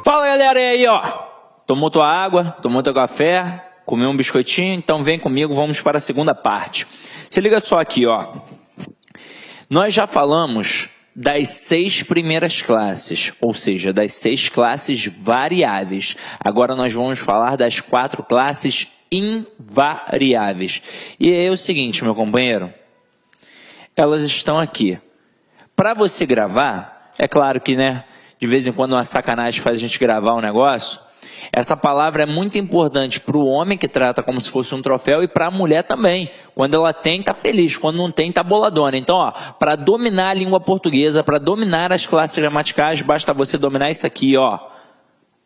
Fala, galera, e aí, ó? Tomou tua água, tomou teu café, comeu um biscoitinho? Então vem comigo, vamos para a segunda parte. Se liga só aqui, ó. Nós já falamos das 6 primeiras classes, ou seja, das 6 classes variáveis. Agora nós vamos falar das 4 classes invariáveis. E é o seguinte, meu companheiro, elas estão aqui. Para você gravar, é claro que, né, de vez em quando uma sacanagem faz a gente gravar um negócio. Essa palavra é muito importante para o homem, que trata como se fosse um troféu, e para a mulher também. Quando ela tem, tá feliz. Quando não tem, tá boladona. Então, ó, para dominar a língua portuguesa, para dominar as classes gramaticais, basta você dominar isso aqui, ó,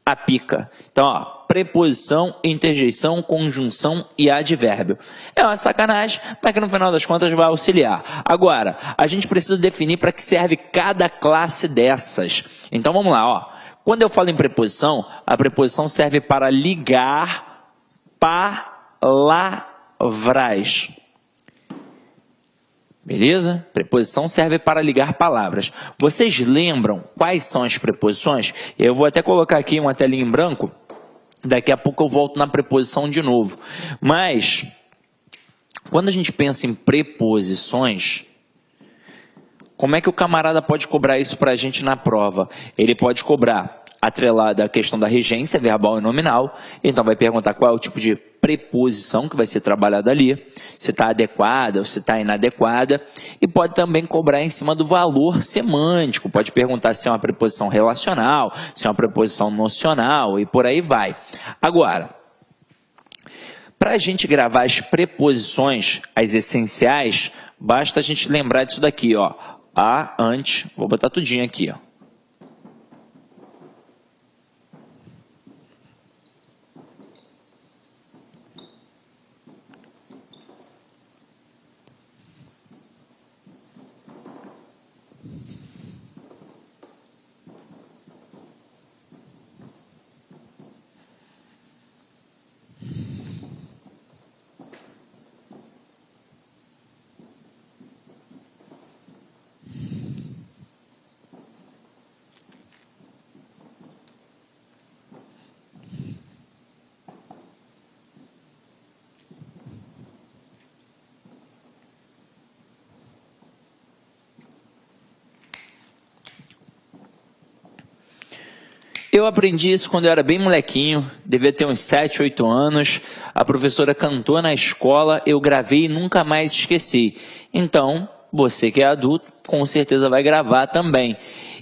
a pica. Então, ó, preposição, interjeição, conjunção e advérbio. É uma sacanagem, mas que no final das contas vai auxiliar. Agora, a gente precisa definir para que serve cada classe dessas. Então, vamos lá, ó. Quando eu falo em preposição, a preposição serve para ligar palavras. Beleza? Preposição serve para ligar palavras. Vocês lembram quais são as preposições? Eu vou até colocar aqui uma telinha em branco. Daqui a pouco eu volto na preposição de novo. Mas, quando a gente pensa em preposições, como é que o camarada pode cobrar isso para a gente na prova? Ele pode cobrar atrelada à questão da regência, verbal e nominal. Então vai perguntar qual é o tipo de preposição que vai ser trabalhada ali, se está adequada ou se está inadequada. E pode também cobrar em cima do valor semântico. Pode perguntar se é uma preposição relacional, se é uma preposição nocional e por aí vai. Agora, para a gente gravar as preposições, as essenciais, basta a gente lembrar disso daqui, ó. A, ante, vou botar tudinho aqui, ó. Eu aprendi isso quando eu era bem molequinho, devia ter uns 7, 8 anos. A professora cantou na escola, eu gravei e nunca mais esqueci. Então, você que é adulto, com certeza vai gravar também.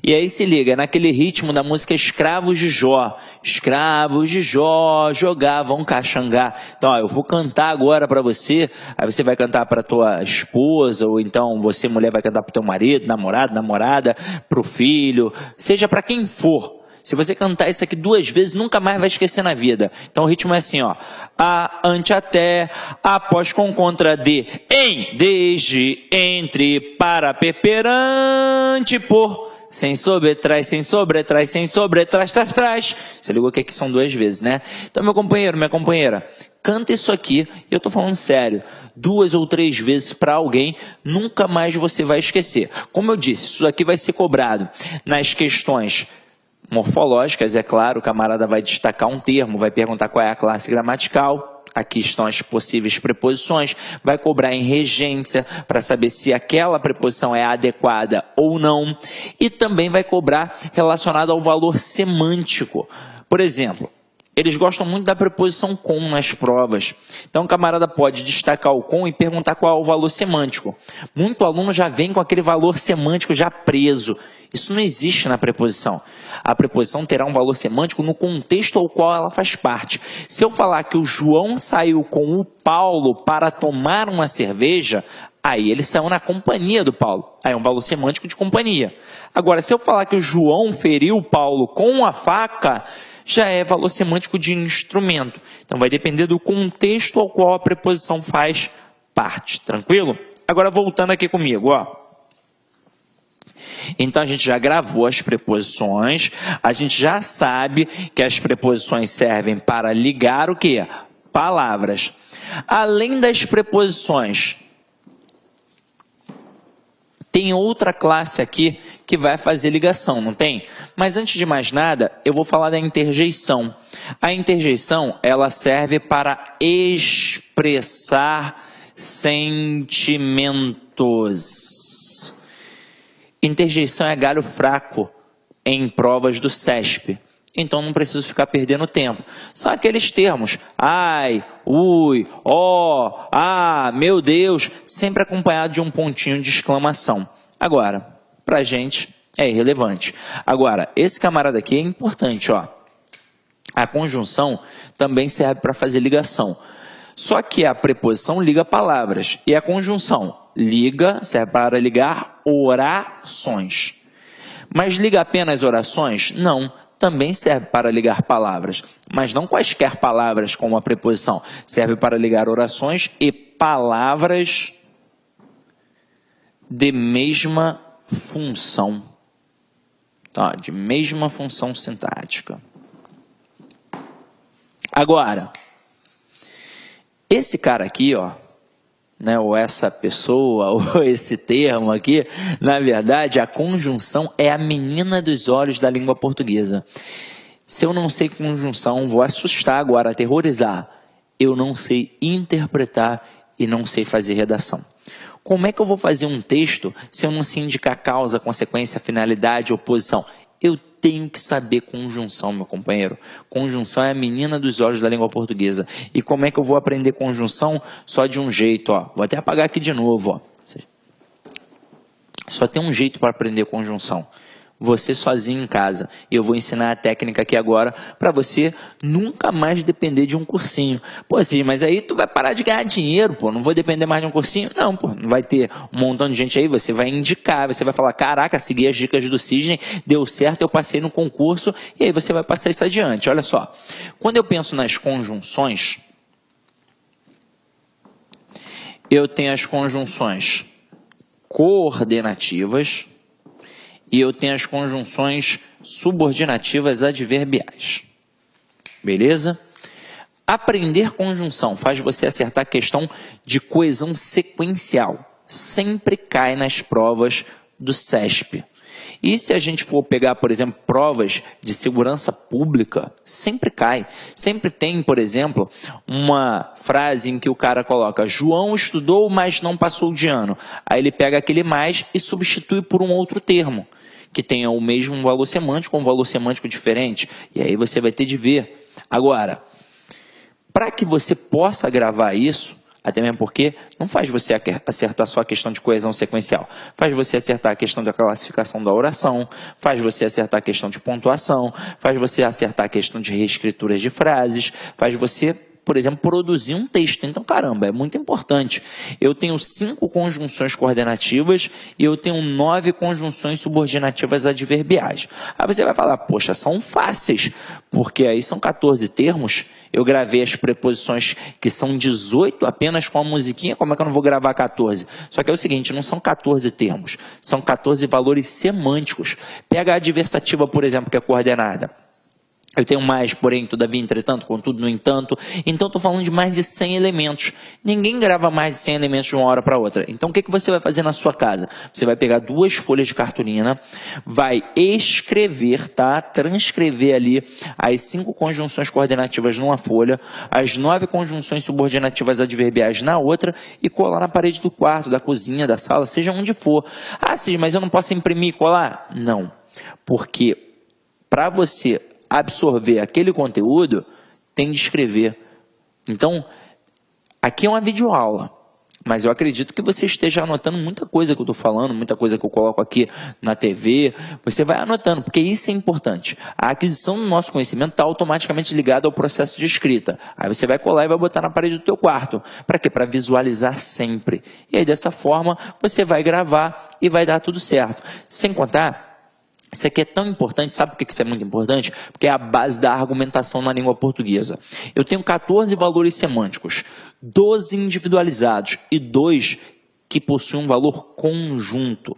E aí se liga, naquele ritmo da música Escravos de Jó. Escravos de Jó jogavam caxangá. Então, ó, eu vou cantar agora para você, aí você vai cantar para tua esposa, ou então você, mulher, vai cantar para o teu marido, namorado, namorada, para o filho, seja para quem for. Se você cantar isso aqui 2 vezes, nunca mais vai esquecer na vida. Então o ritmo é assim, ó. A, ante, até, após, com, contra, de, em, desde, entre, para, perante, por, sem sobretraz, sem sobretraz, sem sobretraz, trás. Você ligou que aqui são 2 vezes, né? Então, meu companheiro, minha companheira, canta isso aqui, e eu tô falando sério, 2 ou 3 vezes para alguém, nunca mais você vai esquecer. Como eu disse, isso aqui vai ser cobrado nas questões morfológicas, é claro, o camarada vai destacar um termo, vai perguntar qual é a classe gramatical, aqui estão as possíveis preposições, vai cobrar em regência para saber se aquela preposição é adequada ou não, e também vai cobrar relacionado ao valor semântico. Por exemplo, eles gostam muito da preposição com nas provas. Então, o camarada pode destacar o com e perguntar qual é o valor semântico. Muito aluno já vem com aquele valor semântico já preso. Isso não existe na preposição. A preposição terá um valor semântico no contexto ao qual ela faz parte. Se eu falar que o João saiu com o Paulo para tomar uma cerveja, aí ele saiu na companhia do Paulo. Aí é um valor semântico de companhia. Agora, se eu falar que o João feriu o Paulo com a faca, já é valor semântico de instrumento. Então vai depender do contexto ao qual a preposição faz parte. Tranquilo? Agora voltando aqui comigo, ó. Então a gente já gravou as preposições, a gente já sabe que as preposições servem para ligar o quê? Palavras. Além das preposições, tem outra classe aqui que vai fazer ligação, não tem? Mas antes de mais nada, eu vou falar da interjeição. A interjeição, ela serve para expressar sentimentos. Interjeição é galho fraco em provas do CESP. Então não preciso ficar perdendo tempo. São aqueles termos, ai, ui, ó, ah, meu Deus, sempre acompanhado de um pontinho de exclamação. Agora, pra gente é irrelevante. Agora, esse camarada aqui é importante, ó. A conjunção também serve para fazer ligação. Só que a preposição liga palavras e a conjunção serve para ligar orações. Mas liga apenas orações? Não. Também serve para ligar palavras, mas não quaisquer palavras como a preposição. Serve para ligar orações e palavras de mesma função. Tá? De mesma função sintática. Agora, esse cara aqui, ó, né, ou essa pessoa, ou esse termo aqui, na verdade, a conjunção é a menina dos olhos da língua portuguesa. Se eu não sei conjunção, vou assustar agora, aterrorizar. Eu não sei interpretar e não sei fazer redação. Como é que eu vou fazer um texto se eu não sei indicar causa, consequência, finalidade, oposição? Eu tenho que saber conjunção, meu companheiro. Conjunção é a menina dos olhos da língua portuguesa. E como é que eu vou aprender conjunção? Só de um jeito, ó. Vou até apagar aqui de novo, ó. Só tem um jeito para aprender conjunção. Você sozinho em casa. E eu vou ensinar a técnica aqui agora para você nunca mais depender de um cursinho. Pô, sim, mas aí tu vai parar de ganhar dinheiro, pô. Não vou depender mais de um cursinho? Não, pô. Não vai ter um montão de gente aí. Você vai indicar, você vai falar, caraca, segui as dicas do Sidney, deu certo, eu passei no concurso. E aí você vai passar isso adiante. Olha só. Quando eu penso nas conjunções, eu tenho as conjunções coordenativas, e eu tenho as conjunções subordinativas adverbiais. Beleza? Aprender conjunção faz você acertar a questão de coesão sequencial. Sempre cai nas provas do CESP. E se a gente for pegar, por exemplo, provas de segurança pública, sempre cai. Sempre tem, por exemplo, uma frase em que o cara coloca João estudou, mas não passou de ano. Aí ele pega aquele mais e substitui por um outro termo, que tenha o mesmo valor semântico ou um valor semântico diferente. E aí você vai ter de ver. Agora, para que você possa gravar isso, até mesmo porque não faz você acertar só a questão de coesão sequencial. Faz você acertar a questão da classificação da oração, faz você acertar a questão de pontuação, faz você acertar a questão de reescrituras de frases, faz você, por exemplo, produzir um texto. Então, caramba, é muito importante. Eu tenho 5 conjunções coordenativas e eu tenho 9 conjunções subordinativas adverbiais. Aí você vai falar, poxa, são fáceis, porque aí são 14 termos. Eu gravei as preposições que são 18 apenas com a musiquinha, como é que eu não vou gravar 14? Só que é o seguinte, não são 14 termos, são 14 valores semânticos. Pega a adversativa, por exemplo, que é coordenada. Eu tenho mais, porém, todavia, entretanto, contudo, no entanto. Então, estou falando de mais de 100 elementos. Ninguém grava mais de 100 elementos de uma hora para outra. Então, o que você vai fazer na sua casa? Você vai pegar 2 folhas de cartolina, vai escrever, tá? Transcrever ali as 5 conjunções coordenativas numa folha, as 9 conjunções subordinativas adverbiais na outra e colar na parede do quarto, da cozinha, da sala, seja onde for. Ah, sim, mas eu não posso imprimir e colar? Não. Porque para você absorver aquele conteúdo, tem de escrever. Então, aqui é uma videoaula, mas eu acredito que você esteja anotando muita coisa que eu estou falando, muita coisa que eu coloco aqui na TV, você vai anotando, porque isso é importante. A aquisição do nosso conhecimento está automaticamente ligada ao processo de escrita. Aí você vai colar e vai botar na parede do teu quarto. Para quê? Para visualizar sempre. E aí, dessa forma, você vai gravar e vai dar tudo certo. Sem contar, isso aqui é tão importante, sabe por que isso é muito importante? Porque é a base da argumentação na língua portuguesa. Eu tenho 14 valores semânticos, 12 individualizados e 2 que possuem um valor conjunto.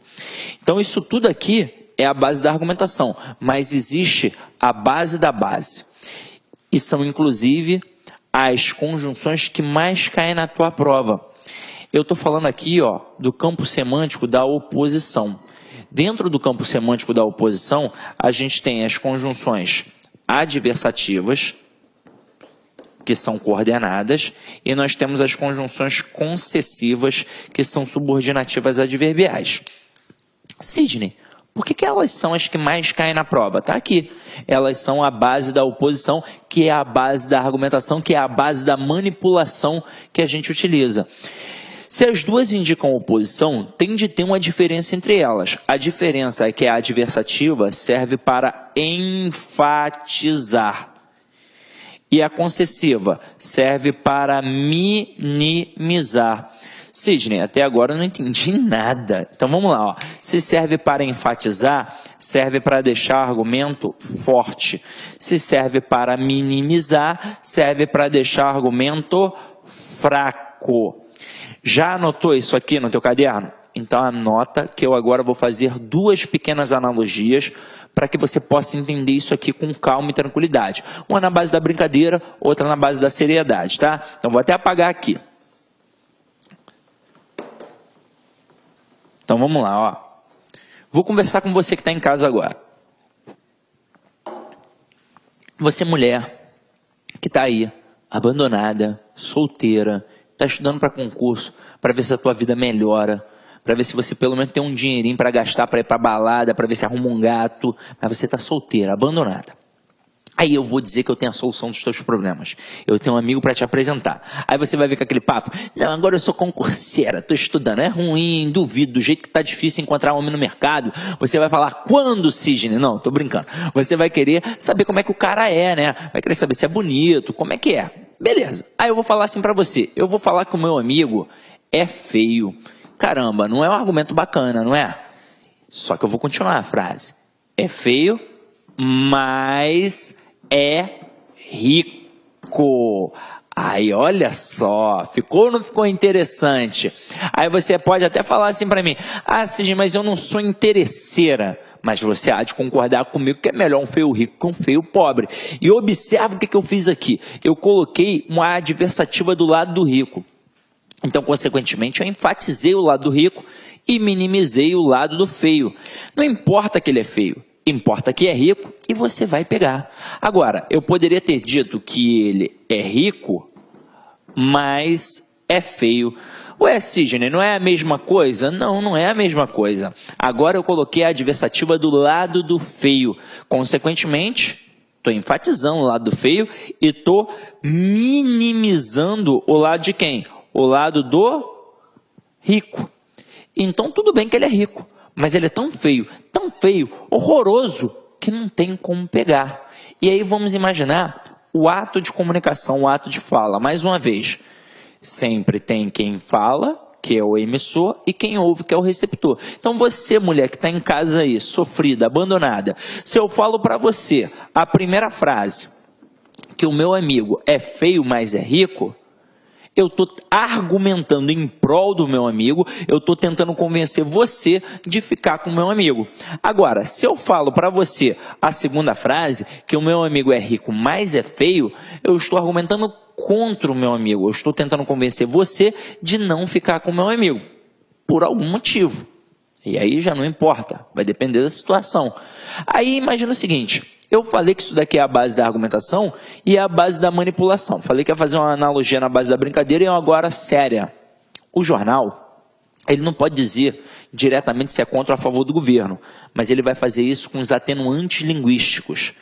Então isso tudo aqui é a base da argumentação, mas existe a base da base. E são inclusive as conjunções que mais caem na tua prova. Eu estou falando aqui, ó, do campo semântico da oposição. Dentro do campo semântico da oposição, a gente tem as conjunções adversativas, que são coordenadas, e nós temos as conjunções concessivas, que são subordinativas adverbiais. Sidney, por que elas são as que mais caem na prova? Está aqui. Elas são a base da oposição, que é a base da argumentação, que é a base da manipulação que a gente utiliza. Se as duas indicam oposição, tem de ter uma diferença entre elas. A diferença é que a adversativa serve para enfatizar. E a concessiva serve para minimizar. Sidney, até agora eu não entendi nada. Então vamos lá. Ó. Se serve para enfatizar, serve para deixar argumento forte. Se serve para minimizar, serve para deixar argumento fraco. Já anotou isso aqui no teu caderno? Então anota que eu agora vou fazer duas pequenas analogias para que você possa entender isso aqui com calma e tranquilidade. Uma na base da brincadeira, outra na base da seriedade, tá? Então vou até apagar aqui. Então vamos lá, ó. Vou conversar com você que está em casa agora. Você mulher que está aí, abandonada, solteira, está estudando para concurso, para ver se a tua vida melhora, para ver se você pelo menos tem um dinheirinho para gastar, para ir para balada, para ver se arruma um gato, mas você está solteira, abandonada. Aí eu vou dizer que eu tenho a solução dos teus problemas. Eu tenho um amigo para te apresentar. Aí você vai ver com aquele papo, não, agora eu sou concurseira, estou estudando, é ruim, duvido, do jeito que está difícil encontrar homem no mercado. Você vai falar, quando, Sidney? Não, estou brincando. Você vai querer saber como é que o cara é, né? Vai querer saber se é bonito, como é que é. Beleza. Aí eu vou falar assim para você, eu vou falar que o meu amigo é feio. Caramba, não é um argumento bacana, não é? Só que eu vou continuar a frase. É feio, mas é rico. Aí, olha só, ficou ou não ficou interessante? Aí você pode até falar assim para mim, Sidney, mas eu não sou interesseira. Mas você há de concordar comigo que é melhor um feio rico que um feio pobre. E observa o que eu fiz aqui. Eu coloquei uma adversativa do lado do rico. Então, consequentemente, eu enfatizei o lado do rico e minimizei o lado do feio. Não importa que ele é feio, importa que é rico e você vai pegar. Agora, eu poderia ter dito que ele é rico, mas é feio. Ué, Sidney, não é a mesma coisa? Não, não é a mesma coisa. Agora eu coloquei a adversativa do lado do feio. Consequentemente, estou enfatizando o lado do feio e estou minimizando o lado de quem? O lado do rico. Então tudo bem que ele é rico, mas ele é tão feio, horroroso, que não tem como pegar. E aí vamos imaginar o ato de comunicação, o ato de fala. Mais uma vez, sempre tem quem fala, que é o emissor, e quem ouve, que é o receptor. Então você, mulher que está em casa aí, sofrida, abandonada, se eu falo para você a primeira frase, que o meu amigo é feio, mas é rico, eu estou argumentando em prol do meu amigo, eu estou tentando convencer você de ficar com o meu amigo. Agora, se eu falo para você a segunda frase, que o meu amigo é rico, mas é feio, eu estou argumentando contra o meu amigo. Eu estou tentando convencer você de não ficar com o meu amigo, por algum motivo. E aí já não importa, vai depender da situação. Aí imagina o seguinte, eu falei que isso daqui é a base da argumentação e é a base da manipulação. Falei que ia fazer uma analogia na base da brincadeira e agora séria. O jornal, ele não pode dizer diretamente se é contra ou a favor do governo, mas ele vai fazer isso com os atenuantes linguísticos.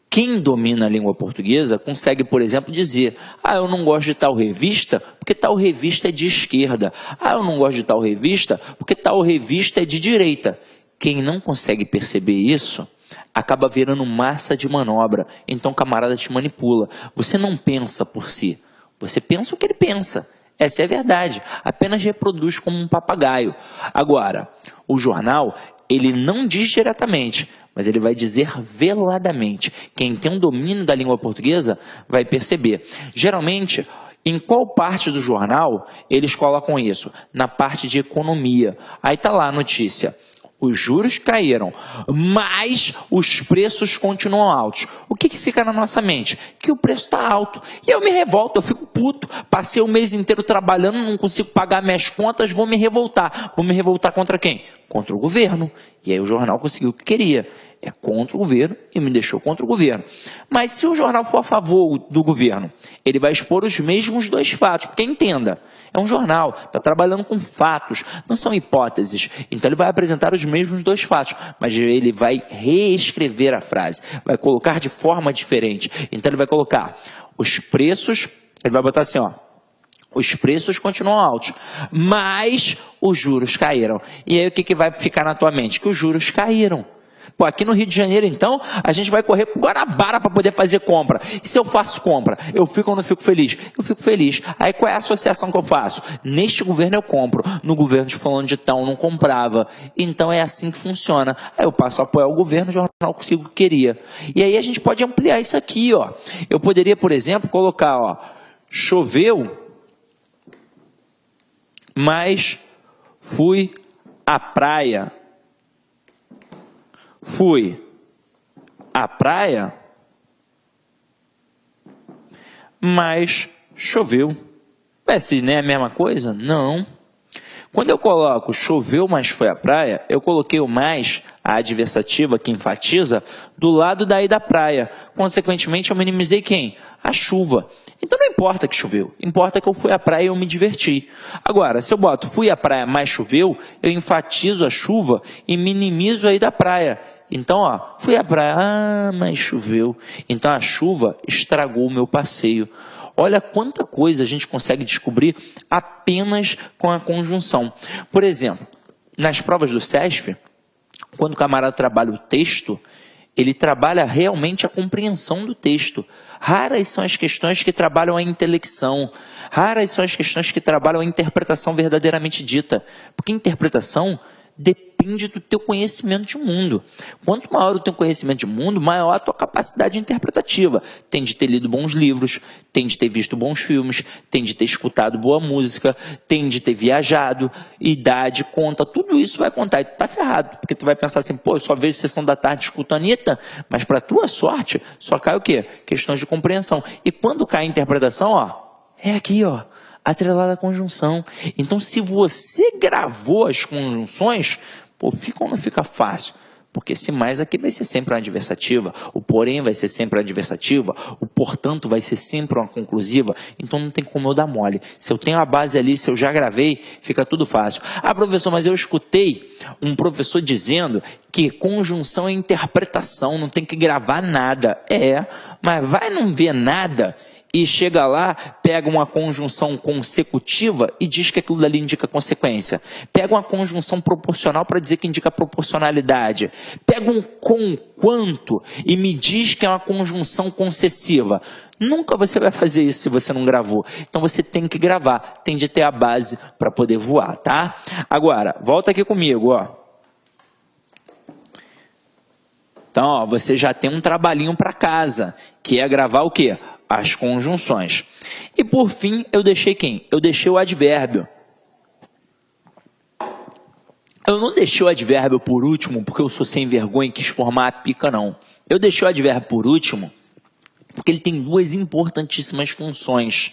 Quem domina a língua portuguesa consegue, por exemplo, dizer, eu não gosto de tal revista porque tal revista é de esquerda. Eu não gosto de tal revista porque tal revista é de direita. Quem não consegue perceber isso, acaba virando massa de manobra. Então o camarada te manipula. Você não pensa por si, você pensa o que ele pensa. Essa é a verdade. Apenas reproduz como um papagaio. Agora, o jornal, ele não diz diretamente, mas ele vai dizer veladamente. Quem tem um domínio da língua portuguesa vai perceber. Geralmente, em qual parte do jornal eles colocam isso? Na parte de economia. Aí está lá a notícia. Os juros caíram, mas os preços continuam altos. O que fica na nossa mente? Que o preço está alto. E eu me revolto, eu fico puto. Passei o mês inteiro trabalhando, não consigo pagar minhas contas, vou me revoltar. Vou me revoltar contra quem? Contra o governo. E aí o jornal conseguiu o que queria. É contra o governo e me deixou contra o governo. Mas se o jornal for a favor do governo, ele vai expor os mesmos dois fatos. Porque entenda, é um jornal, está trabalhando com fatos, não são hipóteses. Então ele vai apresentar os mesmos dois fatos, mas ele vai reescrever a frase, vai colocar de forma diferente. Então ele vai colocar os preços, ele vai botar assim, ó. Os preços continuam altos, mas os juros caíram. E aí o que vai ficar na tua mente? Que os juros caíram. Pô, aqui no Rio de Janeiro, então, a gente vai correr para Guanabara para poder fazer compra. E se eu faço compra, eu fico ou não fico feliz? Eu fico feliz. Aí qual é a associação que eu faço? Neste governo eu compro, no governo de fulano de tal não comprava. Então é assim que funciona. Aí eu passo a apoiar o governo, o jornal consigo o que queria. E aí a gente pode ampliar isso aqui, ó. Eu poderia, por exemplo, colocar, ó, choveu, mas fui à praia. Fui à praia, mas choveu. Se não é a mesma coisa? Não. Quando eu coloco choveu, mas foi à praia, eu coloquei o mais, a adversativa que enfatiza, do lado daí da praia. Consequentemente, eu minimizei quem? A chuva. Então não importa que choveu, importa que eu fui à praia e eu me diverti. Agora, se eu boto fui à praia, mas choveu, eu enfatizo a chuva e minimizo aí da praia. Então, ó, fui à praia, mas choveu. Então a chuva estragou o meu passeio. Olha quanta coisa a gente consegue descobrir apenas com a conjunção. Por exemplo, nas provas do SESF, quando o camarada trabalha o texto, ele trabalha realmente a compreensão do texto. Raras são as questões que trabalham a intelecção. Raras são as questões que trabalham a interpretação verdadeiramente dita. Porque interpretação depende do teu conhecimento de mundo. Quanto maior o teu conhecimento de mundo, maior a tua capacidade interpretativa. Tem de ter lido bons livros, tem de ter visto bons filmes, tem de ter escutado boa música, tem de ter viajado, idade, conta, tudo isso vai contar. E tu tá ferrado, porque tu vai pensar assim, pô, eu só vejo Sessão da Tarde, escuto a Anitta, mas para tua sorte, só cai o quê? Questões de compreensão. E quando cai a interpretação, ó, é aqui, ó, atrelada à conjunção. Então, se você gravou as conjunções, pô, fica ou não fica fácil? Porque esse mais aqui vai ser sempre uma adversativa, o porém vai ser sempre uma adversativa, o portanto vai ser sempre uma conclusiva, então não tem como eu dar mole. Se eu tenho a base ali, se eu já gravei, fica tudo fácil. Ah, professor, mas eu escutei um professor dizendo que conjunção é interpretação, não tem que gravar nada. É, mas vai não ver nada e chega lá, pega uma conjunção consecutiva e diz que aquilo dali indica consequência. Pega uma conjunção proporcional para dizer que indica proporcionalidade. Pega um com quanto e me diz que é uma conjunção concessiva. Nunca você vai fazer isso se você não gravou. Então você tem que gravar, tem de ter a base para poder voar, tá? Agora, volta aqui comigo, ó. Então, ó, você já tem um trabalhinho para casa, que é gravar o quê? As conjunções. E por fim, eu deixei quem? Eu deixei o advérbio. Eu não deixei o advérbio por último porque eu sou sem vergonha e quis formar a pica, não. Eu deixei o advérbio por último porque ele tem duas importantíssimas funções.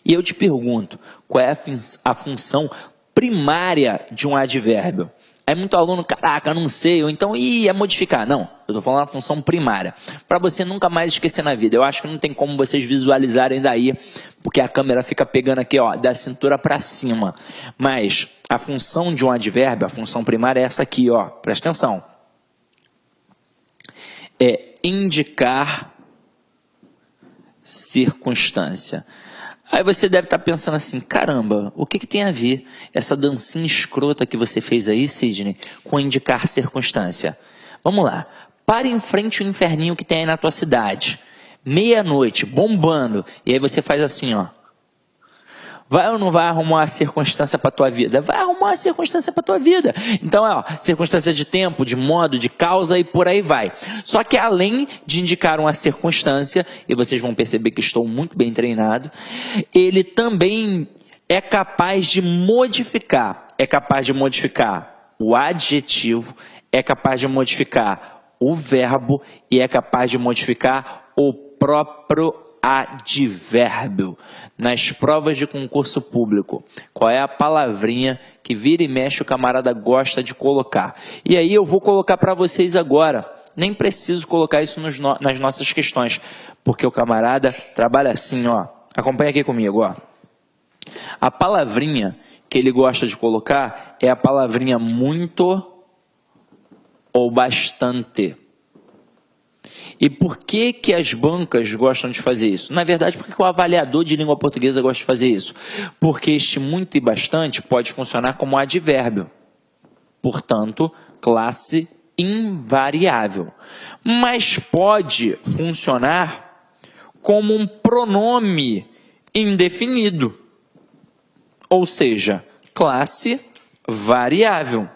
E eu te pergunto, qual é a função primária de um advérbio? Aí muito aluno, caraca, não sei, ou então, é modificar. Não, eu estou falando a função primária. Para você nunca mais esquecer na vida. Eu acho que não tem como vocês visualizarem daí, porque a câmera fica pegando aqui, ó, da cintura para cima. Mas a função de um advérbio, a função primária é essa aqui, ó, presta atenção. É indicar circunstância. Aí você deve estar pensando assim, caramba, o que tem a ver essa dancinha escrota que você fez aí, Sidney, com indicar circunstância? Vamos lá, para em frente o inferninho que tem aí na tua cidade, meia-noite, bombando, e aí você faz assim, ó. Vai ou não vai arrumar uma circunstância para a tua vida? Vai arrumar uma circunstância para a tua vida. Então, circunstância de tempo, de modo, de causa e por aí vai. Só que além de indicar uma circunstância, e vocês vão perceber que estou muito bem treinado, ele também é capaz de modificar. É capaz de modificar o adjetivo, é capaz de modificar o verbo e é capaz de modificar o próprio advérbio. Nas provas de concurso público, qual é a palavrinha que vira e mexe o camarada gosta de colocar? E aí eu vou colocar para vocês agora. Nem preciso colocar isso nas nossas questões, porque o camarada trabalha assim, ó. Acompanha aqui comigo, ó. A palavrinha que ele gosta de colocar é a palavrinha muito ou bastante. E por que que as bancas gostam de fazer isso? Na verdade, porque o avaliador de língua portuguesa gosta de fazer isso. Porque este muito e bastante pode funcionar como advérbio. Portanto, classe invariável. Mas pode funcionar como um pronome indefinido. Ou seja, classe variável.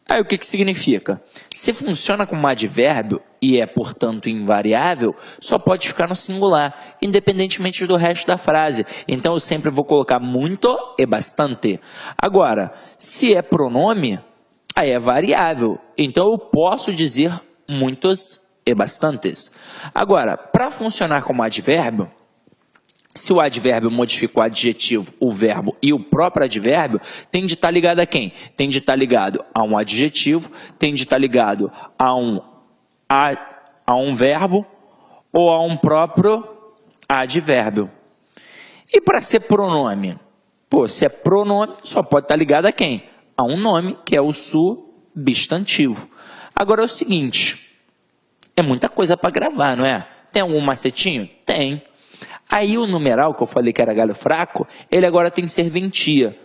Aí o que que significa? Se funciona como advérbio e é, portanto, invariável, só pode ficar no singular, independentemente do resto da frase. Então, eu sempre vou colocar muito e bastante. Agora, se é pronome, aí é variável. Então, eu posso dizer muitos e bastantes. Agora, para funcionar como advérbio, se o advérbio modifica o adjetivo, o verbo e o próprio advérbio, tem de estar ligado a quem? Tem de estar ligado a um adjetivo, tem de estar ligado a um verbo ou a um próprio advérbio. E para ser pronome? Pô, se é pronome, só pode estar ligado a quem? A um nome, que é o substantivo. Agora é o seguinte, é muita coisa para gravar, não é? Tem algum macetinho? Tem. Aí o numeral, que eu falei que era galho fraco, ele agora tem serventia.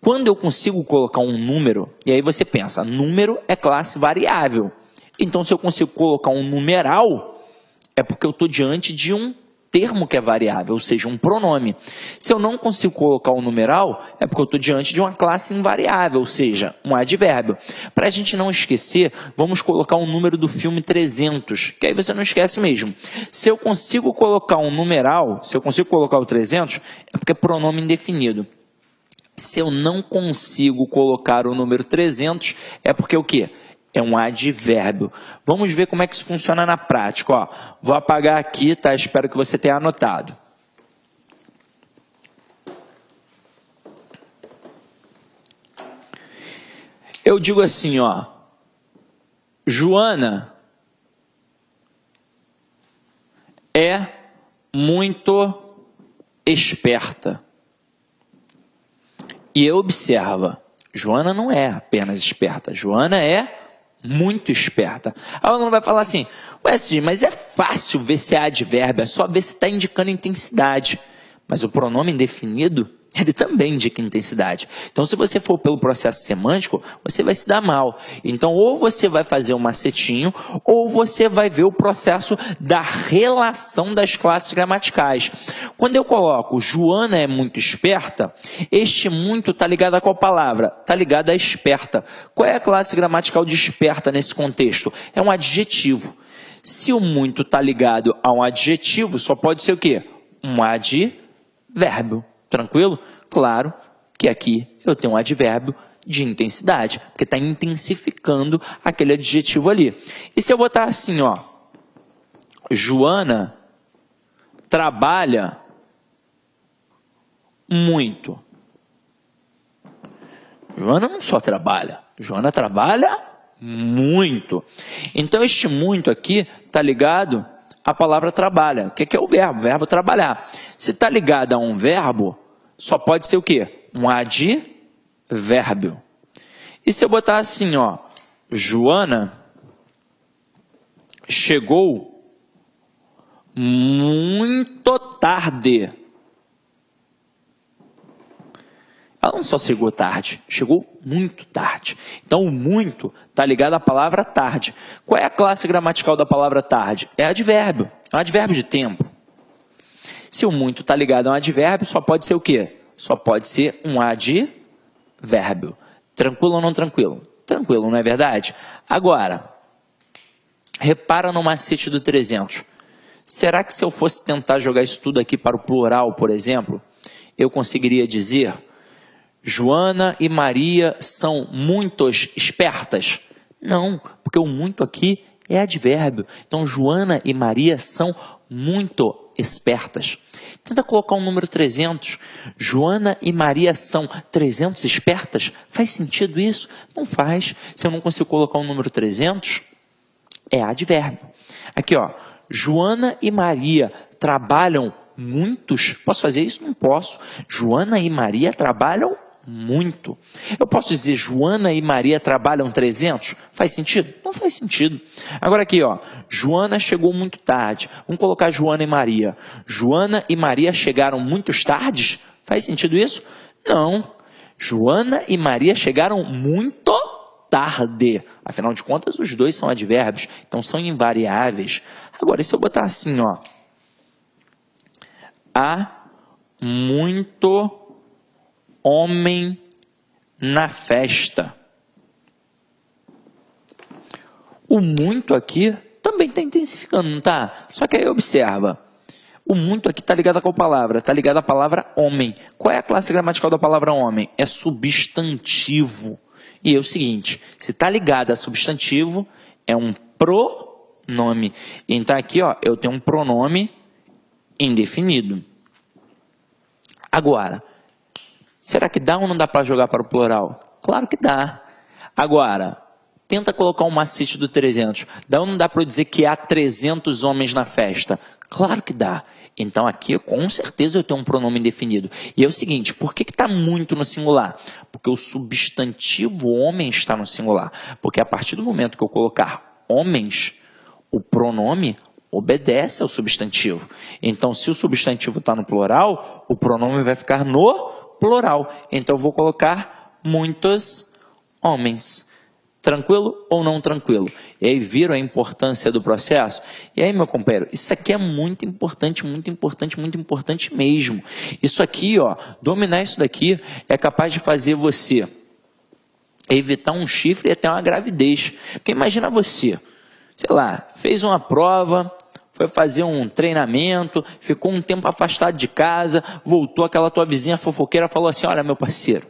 Quando eu consigo colocar um número, e aí você pensa, número é classe variável. Então, se eu consigo colocar um numeral, é porque eu estou diante de um termo que é variável, ou seja, um pronome. Se eu não consigo colocar um numeral, é porque eu estou diante de uma classe invariável, ou seja, um advérbio. Para a gente não esquecer, vamos colocar um número do filme 300, que aí você não esquece mesmo. Se eu consigo colocar um numeral, se eu consigo colocar o 300, é porque é pronome indefinido. Se eu não consigo colocar o número 300, é porque o quê? É um advérbio. Vamos ver como é que isso funciona na prática. Ó, vou apagar aqui, tá? Espero que você tenha anotado. Eu digo assim, ó. Joana é muito esperta. E observa, Joana não é apenas esperta, Joana é muito esperta. Ela não vai falar assim, ué, Cid, mas é fácil ver se é advérbio, é só ver se está indicando intensidade. Mas o pronome indefinido, ele também indica intensidade. Então, se você for pelo processo semântico, você vai se dar mal. Então, ou você vai fazer um macetinho, ou você vai ver o processo da relação das classes gramaticais. Quando eu coloco Joana é muito esperta, este muito está ligado a qual palavra? Está ligado a esperta. Qual é a classe gramatical de esperta nesse contexto? É um adjetivo. Se o muito está ligado a um adjetivo, só pode ser o quê? Um advérbio. Tranquilo? Claro que aqui eu tenho um advérbio de intensidade, porque está intensificando aquele adjetivo ali. E se eu botar assim, ó, Joana trabalha muito. Joana não só trabalha, Joana trabalha muito. Então este muito aqui está ligado à palavra trabalha. O que é o verbo? O verbo trabalhar. Se está ligado a um verbo, só pode ser o quê? Um advérbio. E se eu botar assim, ó, Joana chegou muito tarde. Ela não só chegou tarde, chegou muito tarde. Então, o muito está ligado à palavra tarde. Qual é a classe gramatical da palavra tarde? É advérbio. É um advérbio de tempo. Se o muito está ligado a um advérbio, só pode ser o quê? Só pode ser um advérbio. Tranquilo ou não tranquilo? Tranquilo, não é verdade? Agora, repara no macete do 300. Será que se eu fosse tentar jogar isso tudo aqui para o plural, por exemplo, eu conseguiria dizer Joana e Maria são muito espertas? Não, Porque o muito aqui é advérbio. Então, Joana e Maria são muito espertas. Tenta colocar um número 300. Joana e Maria são 300 espertas? Faz sentido isso? Não faz. Se eu não consigo colocar um número 300, é advérbio. Aqui, ó. Joana e Maria trabalham muitos? Posso fazer isso? Não posso. Joana e Maria trabalham muito. Eu posso dizer Joana e Maria trabalham 300? Faz sentido? Não faz sentido. Agora aqui, ó. Joana chegou muito tarde. Vamos colocar Joana e Maria. Joana e Maria chegaram muito tardes? Faz sentido isso? Não. Joana e Maria chegaram muito tarde. Afinal de contas, os dois são advérbios, então são invariáveis. Agora, e se eu botar assim, ó. Há muito homem na festa. O muito aqui também está intensificando, não está? Só que aí observa. O muito aqui está ligado a qual palavra? Está ligado à palavra homem. Qual é a classe gramatical da palavra homem? É substantivo. E é o seguinte, se está ligado a substantivo, é um pronome. Então aqui, ó, eu tenho um pronome indefinido. Agora, será que dá ou não dá para jogar para o plural? Claro que dá. Agora, tenta colocar um macete do 300. Dá ou não dá para eu dizer que há 300 homens na festa? Claro que dá. Então aqui, com certeza, eu tenho um pronome indefinido. E é o seguinte, por que está muito no singular? Porque o substantivo homem está no singular. Porque a partir do momento que eu colocar homens, o pronome obedece ao substantivo. Então, se o substantivo está no plural, o pronome vai ficar no plural. Então, eu vou colocar muitos homens. Tranquilo ou não tranquilo? E aí viram a importância do processo? E aí, meu companheiro, isso aqui é muito importante, muito importante, muito importante mesmo. Isso aqui, ó, dominar isso daqui é capaz de fazer você evitar um chifre e até uma gravidez. Porque imagina você, sei lá, fez uma prova, foi fazer um treinamento, ficou um tempo afastado de casa, voltou, aquela tua vizinha fofoqueira falou assim, olha meu parceiro,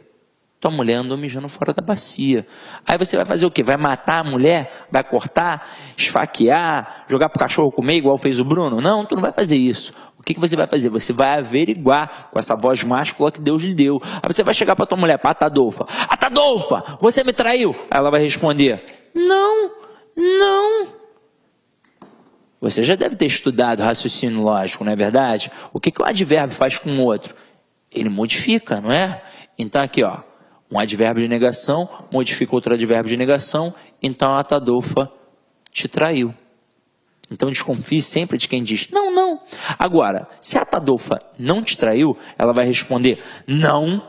tua mulher andou mijando fora da bacia. Aí você vai fazer o quê? Vai matar a mulher? Vai cortar? Esfaquear? Jogar pro cachorro comer igual fez o Bruno? Não, tu não vai fazer isso. O que você vai fazer? Você vai averiguar com essa voz máscula que Deus lhe deu. Aí você vai chegar pra tua mulher, pra Atadolfa. Atadolfa, você me traiu? Aí ela vai responder, não, não. Você já deve ter estudado raciocínio lógico, não é verdade? O que o advérbio faz com o outro? Ele modifica, não é? Então aqui, ó. Um advérbio de negação modifica outro advérbio de negação, então a Atadolfa te traiu. Então desconfie sempre de quem diz, não, não. Agora, se a Atadolfa não te traiu, ela vai responder, não,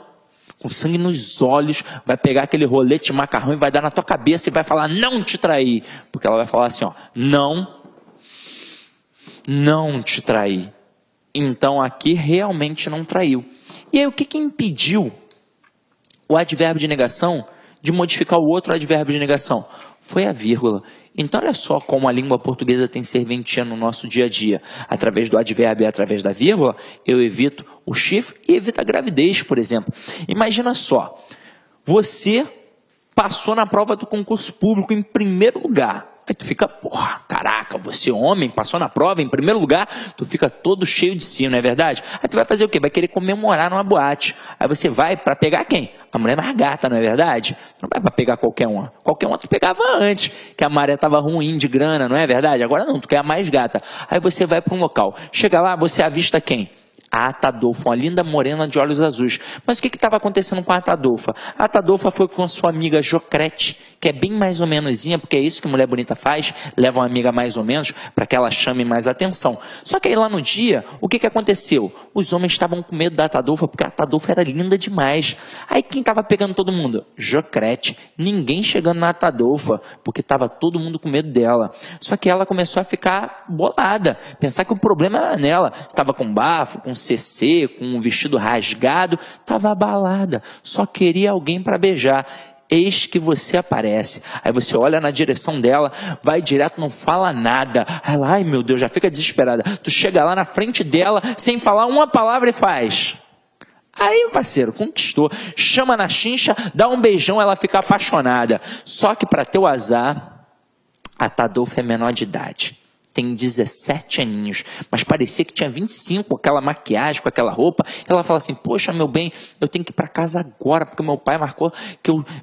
com sangue nos olhos, vai pegar aquele rolete de macarrão e vai dar na tua cabeça e vai falar, não te traí. Porque ela vai falar assim, ó, não te traí. Então aqui realmente não traiu. E aí o que impediu o advérbio de negação de modificar o outro advérbio de negação? Foi a vírgula. Então olha só como a língua portuguesa tem serventia no nosso dia a dia. Através do advérbio e através da vírgula, eu evito o chifre e evito a gravidez, por exemplo. Imagina só, você passou na prova do concurso público em primeiro lugar. Aí tu fica, porra, caraca, você homem, passou na prova em primeiro lugar, tu fica todo cheio de si, não é verdade? Aí tu vai fazer o quê? Vai querer comemorar numa boate. Aí você vai para pegar quem? A mulher mais gata, não é verdade? Tu não vai para pegar qualquer uma. Qualquer uma tu pegava antes, que a maré estava ruim de grana, não é verdade? Agora não, tu quer a mais gata. Aí você vai para um local. Chega lá, você avista quem? A Atadolfa, uma linda morena de olhos azuis. Mas o que estava acontecendo com a Atadolfa? A Atadolfa foi com sua amiga Jocrete, que é bem mais ou menosinha, porque é isso que mulher bonita faz, leva uma amiga mais ou menos, para que ela chame mais atenção. Só que aí lá no dia, o que aconteceu? Os homens estavam com medo da Atadolfa, porque a Atadolfa era linda demais. Aí quem estava pegando todo mundo? Jocrete. Ninguém chegando na Atadolfa, porque estava todo mundo com medo dela. Só que ela começou a ficar bolada, pensar que o problema era nela. Estava com bafo, com CC, com um vestido rasgado, estava abalada, só queria alguém para beijar. Eis que você aparece. Aí você olha na direção dela, vai direto, não fala nada. Aí ela, ai meu Deus, já fica desesperada. Tu chega lá na frente dela, sem falar uma palavra e faz. Aí o parceiro conquistou, chama na chincha, dá um beijão, ela fica apaixonada. Só que para teu azar, A Tadolfa é menor de idade. Tem 17 aninhos, mas parecia que tinha 25, com aquela maquiagem, com aquela roupa. Ela fala assim, poxa, meu bem, eu tenho que ir para casa agora, porque meu pai marcou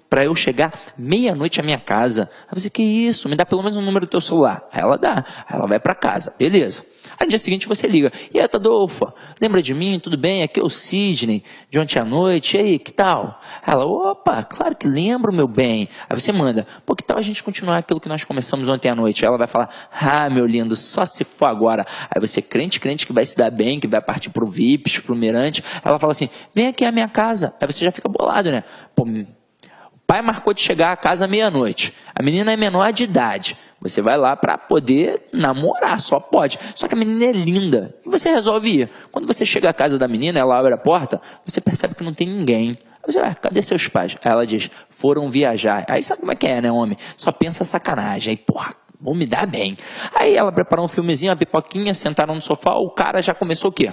para eu chegar meia-noite à minha casa. Aí você, que isso? Me dá pelo menos o número do teu celular. Aí ela dá, aí ela vai para casa, beleza. Aí no dia seguinte você liga, e aí, Tadolfa, lembra de mim? Tudo bem? Aqui é o Sidney, de ontem à noite, e aí, que tal? Ela, opa, claro que lembro, meu bem. Aí você manda, pô, que tal a gente continuar aquilo que nós começamos ontem à noite? Aí ela vai falar, ah, meu lindo, só se for agora. Aí você, crente que vai se dar bem, que vai partir pro VIPs, pro Mirante. Ela fala assim, vem aqui à minha casa. Aí você já fica bolado, né? Pô, o pai marcou de chegar à casa meia-noite. A menina é menor de idade. Você vai lá para poder namorar, só pode. Só que a menina é linda. E você resolve ir. Quando você chega à casa da menina, ela abre a porta, você percebe que não tem ninguém. Aí você vai, cadê seus pais? Aí ela diz, foram viajar. Aí sabe como é que é, né, homem? Só pensa sacanagem. Aí, porra, vou me dar bem. Aí ela preparou um filmezinho, uma pipoquinha, sentaram no sofá, o cara já começou o quê?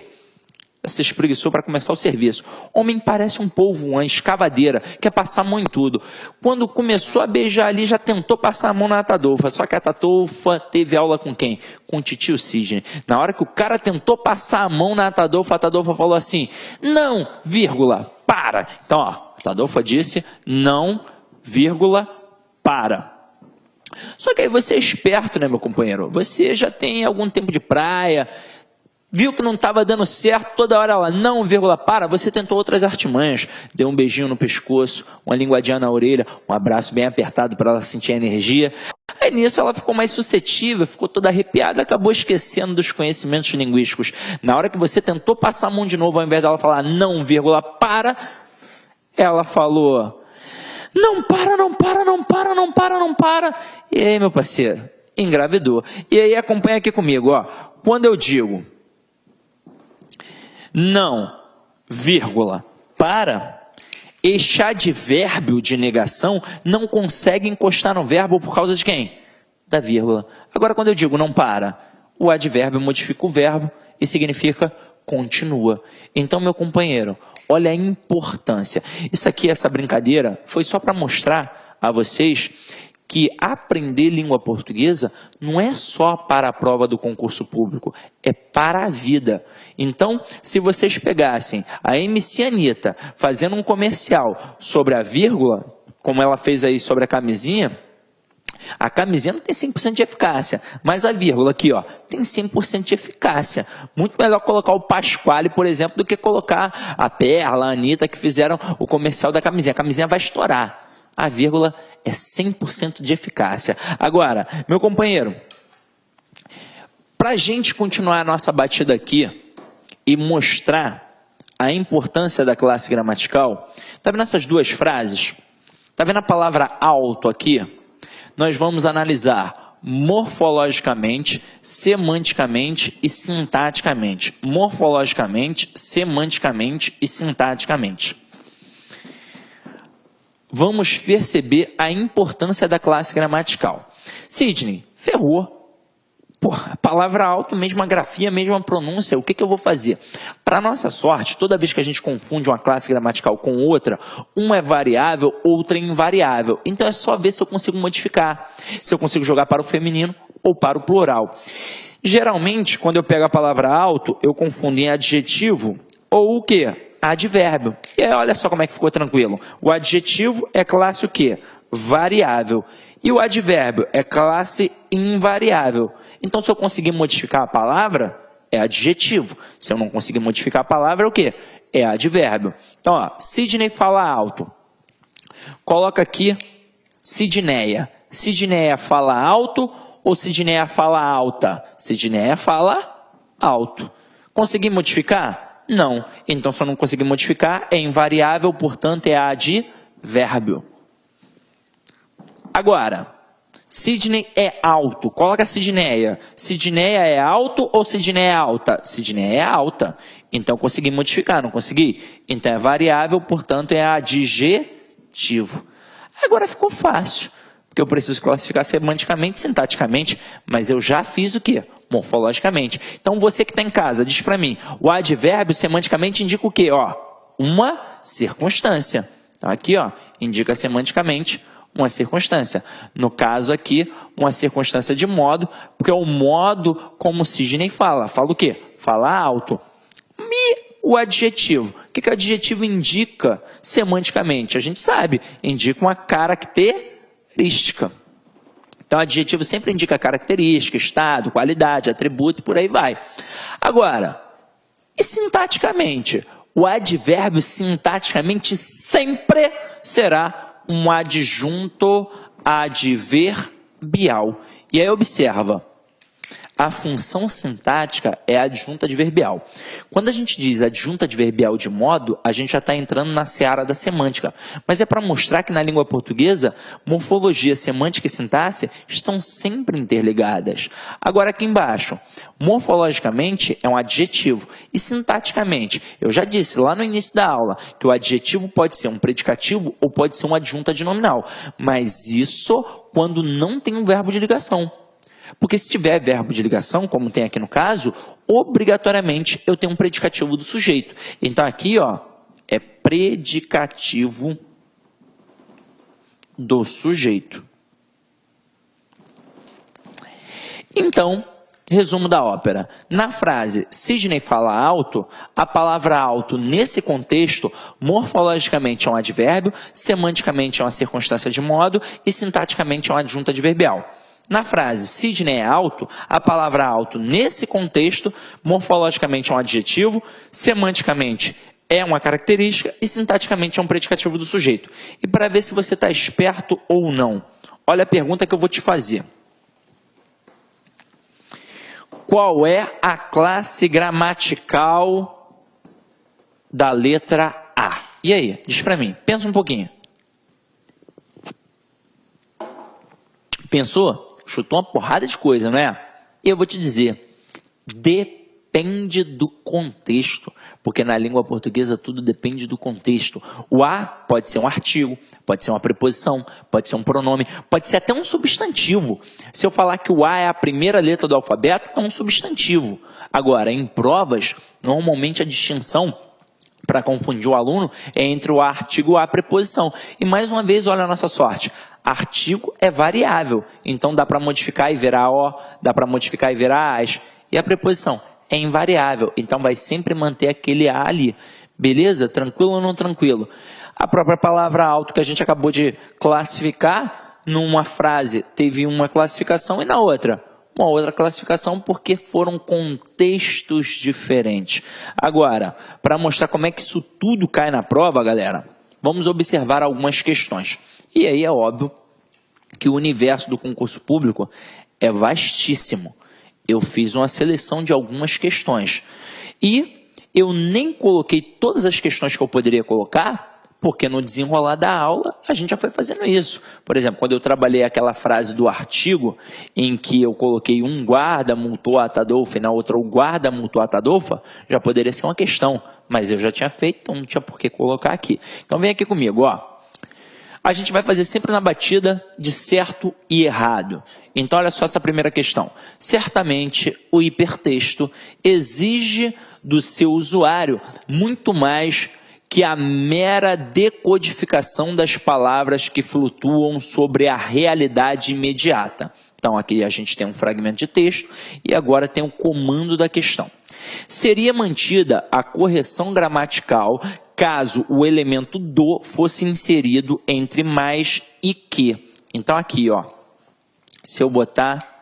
Se espreguiçou para começar o serviço. Homem parece um polvo, uma escavadeira, quer passar a mão em tudo. Quando começou a beijar ali, já tentou passar a mão na Tadolfa, só que a Tadolfa teve aula com quem? Com o titio Sidney. Na hora que o cara tentou passar a mão na Tadolfa, a Tadolfa falou assim, não, vírgula, para. Então, ó, a Tadolfa disse, não, vírgula, para. Só que aí você é esperto, né, meu companheiro? Você já tem algum tempo de praia, viu que não estava dando certo, toda hora ela, não, vírgula, para, você tentou outras artimanhas, deu um beijinho no pescoço, uma linguadinha na orelha, um abraço bem apertado para ela sentir a energia. Aí nisso ela ficou mais suscetível, ficou toda arrepiada, acabou esquecendo dos conhecimentos linguísticos. Na hora que você tentou passar a mão de novo, ao invés dela falar, não, vírgula, para, ela falou, não para, não para, não para, não para, não para. E aí, meu parceiro, engravidou. E aí acompanha aqui comigo, ó, quando eu digo não, vírgula, para, este advérbio de negação não consegue encostar no verbo por causa de quem? Da vírgula. Agora, quando eu digo não para, o advérbio modifica o verbo e significa continua. Então, meu companheiro, olha a importância. Isso aqui, essa brincadeira, foi só para mostrar a vocês que aprender língua portuguesa não é só para a prova do concurso público, é para a vida. Então, se vocês pegassem a MC Anitta fazendo um comercial sobre a vírgula, como ela fez aí sobre a camisinha não tem 100% de eficácia, mas a vírgula aqui, ó, tem 100% de eficácia. Muito melhor colocar o Pasquale, por exemplo, do que colocar a Perla, a Anitta, que fizeram o comercial da camisinha. A camisinha vai estourar. A vírgula é 100% de eficácia. Agora, meu companheiro, para a gente continuar a nossa batida aqui e mostrar a importância da classe gramatical, está vendo essas duas frases? Está vendo a palavra alto aqui? Nós vamos analisar morfologicamente, semanticamente e sintaticamente. Morfologicamente, semanticamente e sintaticamente. Vamos perceber a importância da classe gramatical. Sidney, ferrou. Porra, a palavra alto, mesma grafia, mesma pronúncia, o que eu vou fazer? Para nossa sorte, toda vez que a gente confunde uma classe gramatical com outra, uma é variável, outra é invariável. Então é só ver se eu consigo modificar, se eu consigo jogar para o feminino ou para o plural. Geralmente, quando eu pego a palavra alto, eu confundo em adjetivo ou o quê? Advérbio. E aí, olha só como é que ficou tranquilo. O adjetivo é classe o quê? Variável. E o advérbio é classe invariável. Então, se eu conseguir modificar a palavra, é adjetivo. Se eu não conseguir modificar a palavra, é o quê? É advérbio. Então, ó, Sidney fala alto. Coloca aqui Sidneia. Sidneia fala alto ou Sidneia fala alta? Sidneia fala alto. Consegui modificar? Não. Então, se eu não conseguir modificar, é invariável, portanto, é advérbio. Agora, Sidney é alto. Coloca Sidneia. Sidneia é alto ou Sidneia é alta? Sidneia é alta. Então, consegui modificar, não consegui? Então, é variável, portanto, é adjetivo. Agora ficou fácil, porque eu preciso classificar semanticamente, sintaticamente, mas eu já fiz o quê? Morfologicamente. Então, você que está em casa, diz para mim, o advérbio semanticamente indica o quê? Ó, uma circunstância. Então, aqui, ó, indica semanticamente uma circunstância. No caso aqui, uma circunstância de modo, porque é o modo como o Sidney fala. Fala o quê? Fala alto. E o adjetivo? O que o adjetivo indica semanticamente? A gente sabe, indica uma característica. Então, adjetivo sempre indica característica, estado, qualidade, atributo, por aí vai. Agora, e sintaticamente? O advérbio sintaticamente sempre será um adjunto adverbial. E aí observa, a função sintática é adjunta adverbial. Quando a gente diz adjunta adverbial de modo, a gente já está entrando na seara da semântica. Mas é para mostrar que na língua portuguesa, morfologia, semântica e sintaxe estão sempre interligadas. Agora aqui embaixo, morfologicamente é um adjetivo e sintaticamente, eu já disse lá no início da aula, que o adjetivo pode ser um predicativo ou pode ser um adjunto adnominal. Mas isso quando não tem um verbo de ligação. Porque se tiver verbo de ligação, como tem aqui no caso, obrigatoriamente eu tenho um predicativo do sujeito. Então aqui, ó, é predicativo do sujeito. Então, resumo da ópera. Na frase Sidney fala alto, a palavra alto nesse contexto, morfologicamente é um advérbio, semanticamente é uma circunstância de modo e sintaticamente é uma adjunta adverbial. Na frase Sidney é alto, a palavra alto nesse contexto, morfologicamente é um adjetivo, semanticamente é uma característica e sintaticamente é um predicativo do sujeito. E para ver se você está esperto ou não, olha a pergunta que eu vou te fazer. Qual é a classe gramatical da letra A? E aí, diz para mim, pensa um pouquinho. Pensou? Chutou uma porrada de coisa, não é? E eu vou te dizer, depende do contexto, porque na língua portuguesa tudo depende do contexto. O a pode ser um artigo, pode ser uma preposição, pode ser um pronome, pode ser até um substantivo. Se eu falar que o a é a primeira letra do alfabeto, é um substantivo. Agora, em provas, normalmente a distinção para confundir o aluno é entre o artigo e a preposição. E mais uma vez, olha a nossa sorte. Artigo é variável, então dá para modificar e virar o, dá para modificar e virar as. E a preposição é invariável, então vai sempre manter aquele a ali. Beleza? Tranquilo ou não tranquilo? A própria palavra alto que a gente acabou de classificar, numa frase teve uma classificação e na outra uma outra classificação porque foram contextos diferentes. Agora, para mostrar como é que isso tudo cai na prova, galera, vamos observar algumas questões. E aí é óbvio que o universo do concurso público é vastíssimo. Eu fiz uma seleção de algumas questões. E eu nem coloquei todas as questões que eu poderia colocar, porque no desenrolar da aula a gente já foi fazendo isso. Por exemplo, quando eu trabalhei aquela frase do artigo, em que eu coloquei um guarda multou a Atadolfo e na outra o guarda multou a Atadolfo, já poderia ser uma questão, mas eu já tinha feito, então não tinha por que colocar aqui. Então vem aqui comigo, ó. A gente vai fazer sempre na batida de certo e errado. Então olha só essa primeira questão. Certamente o hipertexto exige do seu usuário muito mais que a mera decodificação das palavras que flutuam sobre a realidade imediata. Então aqui a gente tem um fragmento de texto e agora tem o comando da questão. Seria mantida a correção gramatical caso o elemento do fosse inserido entre mais e que. Então aqui, ó, se eu botar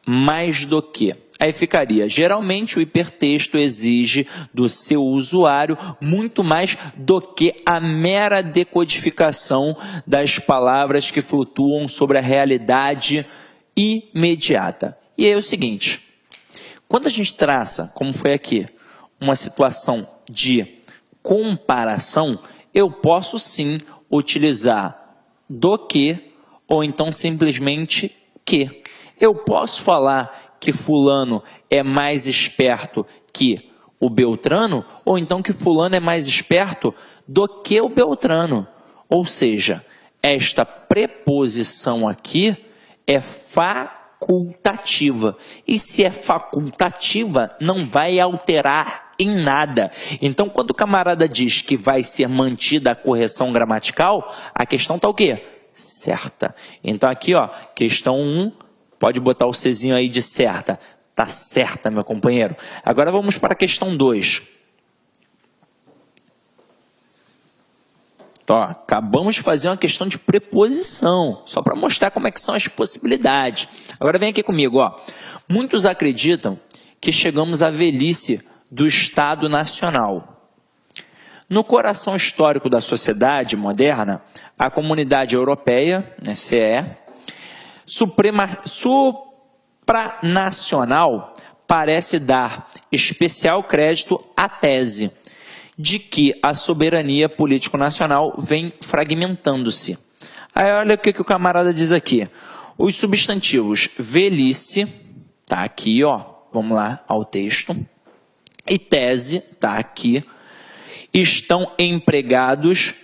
mais do que, aí ficaria, geralmente o hipertexto exige do seu usuário muito mais do que a mera decodificação das palavras que flutuam sobre a realidade imediata. E aí é o seguinte, quando a gente traça, como foi aqui, uma situação de comparação, eu posso sim utilizar do que ou então simplesmente que. Eu posso falar que fulano é mais esperto que o Beltrano, ou então que fulano é mais esperto do que o Beltrano. Ou seja, esta preposição aqui é facultativa. E se é facultativa, não vai alterar em nada. Então, quando o camarada diz que vai ser mantida a correção gramatical, a questão está o quê? Certa. Então, aqui, ó, questão 1, pode botar o Czinho aí de certa. Está certa, meu companheiro. Agora vamos para a questão 2. Ó, acabamos de fazer uma questão de preposição, só para mostrar como é que são as possibilidades. Agora vem aqui comigo, ó. Muitos acreditam que chegamos à velhice do Estado Nacional. No coração histórico da sociedade moderna, a Comunidade Europeia, né, CE, supranacional, parece dar especial crédito à tese de que a soberania político-nacional vem fragmentando-se. Aí olha o que o camarada diz aqui. Os substantivos velhice, tá aqui, ó, vamos lá ao texto, e tese, tá aqui, estão empregados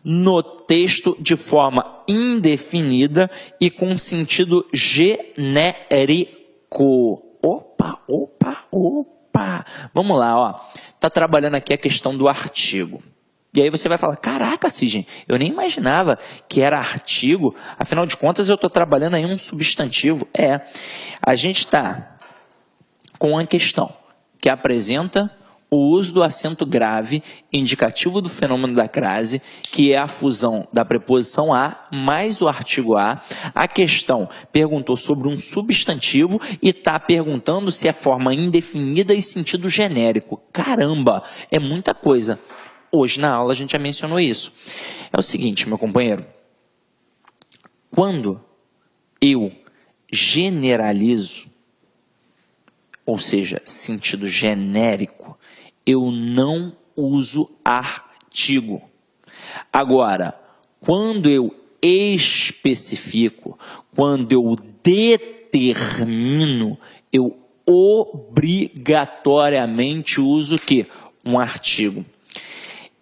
no texto de forma indefinida e com sentido genérico. Opa. Vamos lá, ó. Tá trabalhando aqui a questão do artigo. E aí você vai falar, caraca, Sidney, eu nem imaginava que era artigo. Afinal de contas, eu estou trabalhando aí um substantivo. A gente está com uma questão que apresenta o uso do acento grave, indicativo do fenômeno da crase, que é a fusão da preposição a mais o artigo a. A questão perguntou sobre um substantivo e está perguntando se é forma indefinida e sentido genérico. Caramba, é muita coisa. Hoje na aula a gente já mencionou isso. É o seguinte, meu companheiro. Quando eu generalizo, ou seja, sentido genérico, eu não uso artigo. Agora, quando eu especifico, quando eu determino, eu obrigatoriamente uso o quê? Um artigo.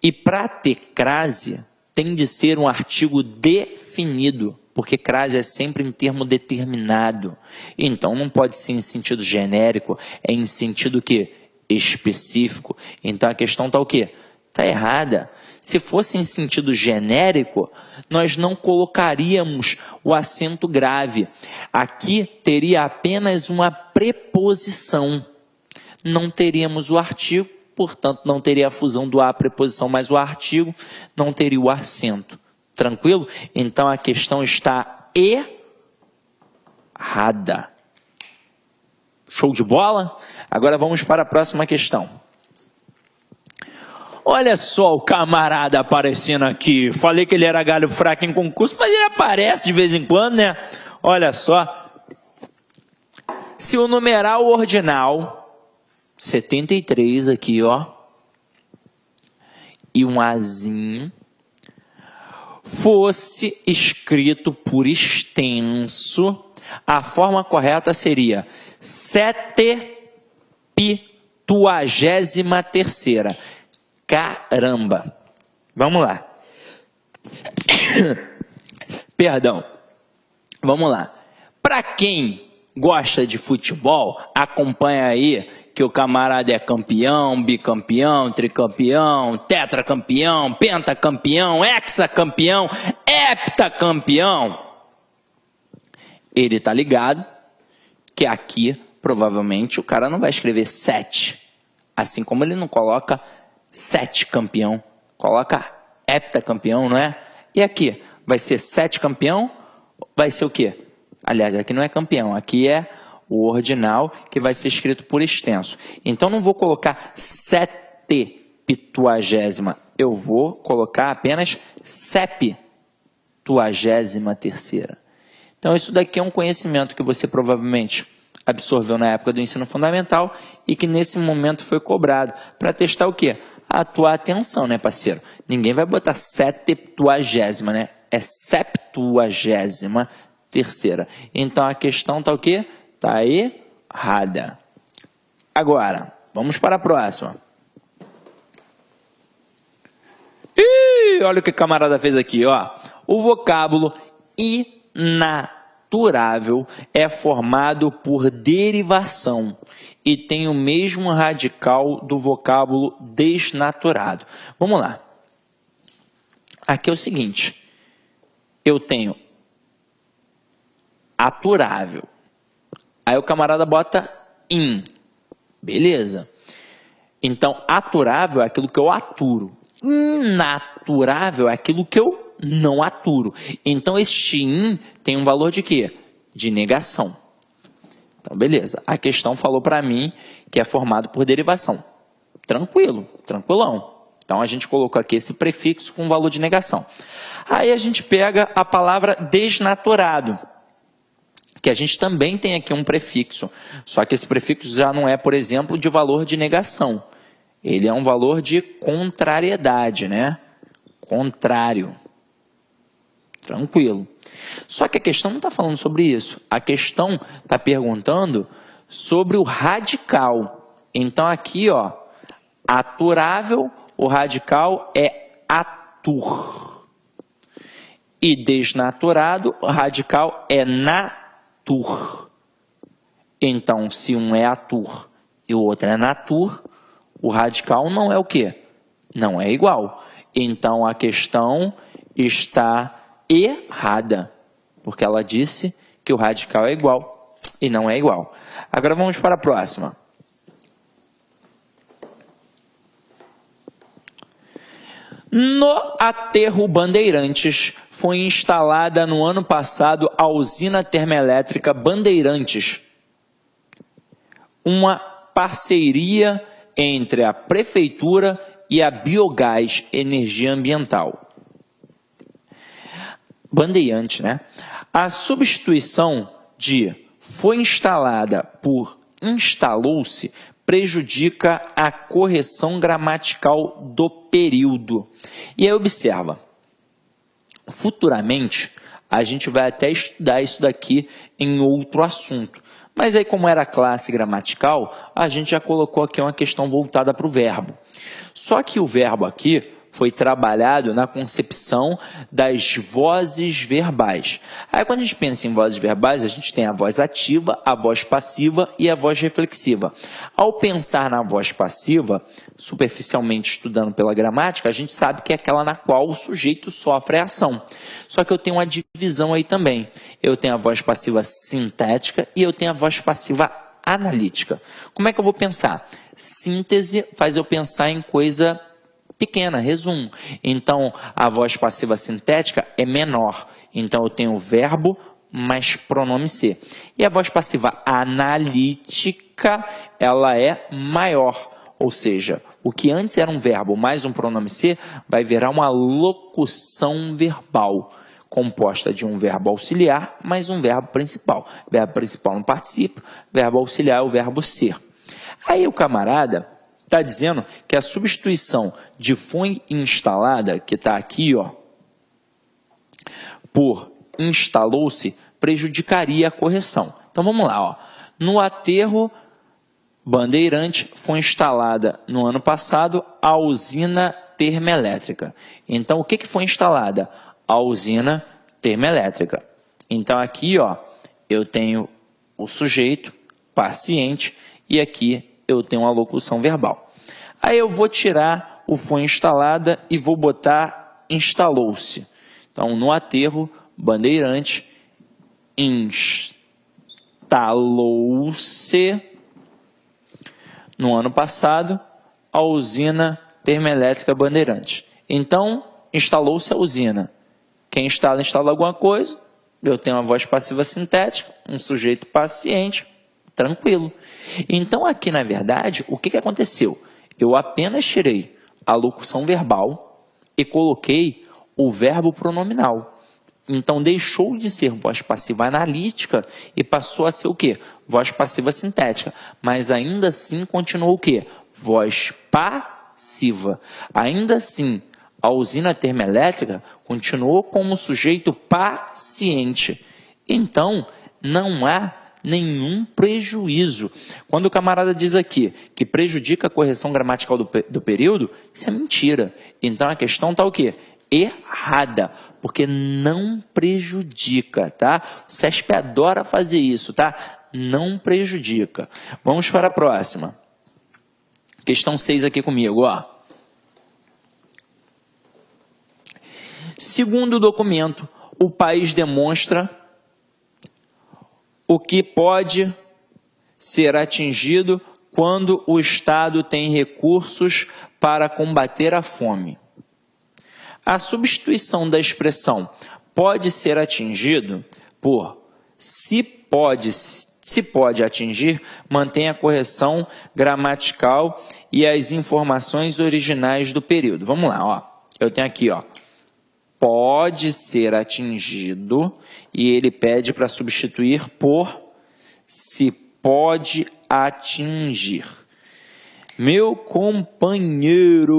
E para ter crase, tem de ser um artigo definido, porque crase é sempre em termo determinado. Então, não pode ser em sentido genérico, é em sentido que específico. Então, a questão está o quê? Está errada. Se fosse em sentido genérico, nós não colocaríamos o acento grave. Aqui teria apenas uma preposição. Não teríamos o artigo, portanto, não teria a fusão do a preposição mais o artigo, não teria o acento. Tranquilo? Então, a questão está errada. Show de bola? Agora vamos para a próxima questão. Olha só o camarada aparecendo aqui. Falei que ele era galho fraco em concurso, mas ele aparece de vez em quando, né? Olha só. Se o numeral ordinal, 73 aqui, ó, e um azinho, fosse escrito por extenso, a forma correta seria 73ª. Caramba! Vamos lá. Perdão. Vamos lá. Para quem gosta de futebol, acompanha aí que o camarada é campeão, bicampeão, tricampeão, tetracampeão, pentacampeão, hexacampeão, heptacampeão. Ele tá ligado que aqui, provavelmente, o cara não vai escrever 7. Assim como ele não coloca 7 campeão, coloca heptacampeão, não é? E aqui, vai ser 7 campeão, vai ser o quê? Aliás, aqui não é campeão, aqui é o ordinal, que vai ser escrito por extenso. Então, não vou colocar 70ª, eu vou colocar apenas 70ª. Então, isso daqui é um conhecimento que você provavelmente absorveu na época do ensino fundamental e que nesse momento foi cobrado para testar o quê? A tua atenção, né, parceiro? Ninguém vai botar 70ª, né? É 70ª. Então, a questão está o quê? Está errada. Agora, vamos para a próxima. Ih, olha o que o camarada fez aqui, ó. O vocábulo inaturável é formado por derivação e tem o mesmo radical do vocábulo desnaturado. Vamos lá. Aqui é o seguinte, eu tenho aturável. Aí o camarada bota in. Beleza. Então, aturável é aquilo que eu aturo. Inaturável é aquilo que eu não aturo. Então, este in tem um valor de quê? De negação. Então, beleza. A questão falou para mim que é formado por derivação. Tranquilo, tranquilão. Então, a gente colocou aqui esse prefixo com valor de negação. Aí, a gente pega a palavra desnaturado, que a gente também tem aqui um prefixo. Só que esse prefixo já não é, por exemplo, de valor de negação. Ele é um valor de contrariedade, né? Contrário. Tranquilo. Só que a questão não está falando sobre isso. A questão está perguntando sobre o radical. Então aqui, ó, aturável, o radical é atur. E desnaturado, o radical é natur. Então, se um é atur e o outro é natur, o radical não é o quê? Não é igual. Então, a questão está errada, porque ela disse que o radical é igual e não é igual. Agora vamos para a próxima. No aterro Bandeirantes, foi instalada no ano passado a usina termoelétrica Bandeirantes, uma parceria entre a Prefeitura e a Biogás Energia Ambiental. Bandeirantes, né? A substituição de foi instalada por instalou-se prejudica a correção gramatical do período. E aí observa, futuramente a gente vai até estudar isso daqui em outro assunto. Mas aí, como era classe gramatical, a gente já colocou aqui uma questão voltada para o verbo. Só que o verbo aqui foi trabalhado na concepção das vozes verbais. Aí, quando a gente pensa em vozes verbais, a gente tem a voz ativa, a voz passiva e a voz reflexiva. Ao pensar na voz passiva, superficialmente estudando pela gramática, a gente sabe que é aquela na qual o sujeito sofre a ação. Só que eu tenho uma divisão aí também. Eu tenho a voz passiva sintética e eu tenho a voz passiva analítica. Como é que eu vou pensar? Síntese faz eu pensar em coisa pequena, resumo. Então, a voz passiva sintética é menor. Então, eu tenho o verbo mais pronome ser. E a voz passiva analítica, ela é maior. Ou seja, o que antes era um verbo mais um pronome ser, vai virar uma locução verbal, composta de um verbo auxiliar mais um verbo principal. Verbo principal no particípio, verbo auxiliar é o verbo ser. Aí o camarada está dizendo que a substituição de foi instalada, que está aqui, ó, por instalou-se, prejudicaria a correção. Então vamos lá, ó. No aterro Bandeirante foi instalada no ano passado a usina termoelétrica. Então o que foi instalada? A usina termoelétrica. Então aqui, ó, eu tenho o sujeito, paciente, e aqui eu tenho uma locução verbal. Aí eu vou tirar o foi instalada e vou botar instalou-se. Então, no aterro Bandeirante, instalou-se no ano passado a usina termoelétrica Bandeirante. Então, instalou-se a usina. Quem instala alguma coisa. Eu tenho uma voz passiva sintética, um sujeito paciente, tranquilo. Então, aqui, na verdade, o que aconteceu? Eu apenas tirei a locução verbal e coloquei o verbo pronominal. Então, deixou de ser voz passiva analítica e passou a ser o quê? Voz passiva sintética. Mas ainda assim continuou o quê? Voz passiva. Ainda assim, a usina termoelétrica continuou como sujeito paciente. Então, não há nenhum prejuízo. Quando o camarada diz aqui que prejudica a correção gramatical do período, isso é mentira. Então, a questão está o quê? Errada, porque não prejudica, tá? O CESP adora fazer isso, tá? não prejudica. Vamos para a próxima. Questão 6 aqui comigo, ó. Segundo o documento, o país demonstra o que pode ser atingido quando o Estado tem recursos para combater a fome. A substituição da expressão pode ser atingido por se pode atingir, mantém a correção gramatical e as informações originais do período. Vamos lá, ó. Eu tenho aqui, ó. Pode ser atingido e ele pede para substituir por se pode atingir. Meu companheiro,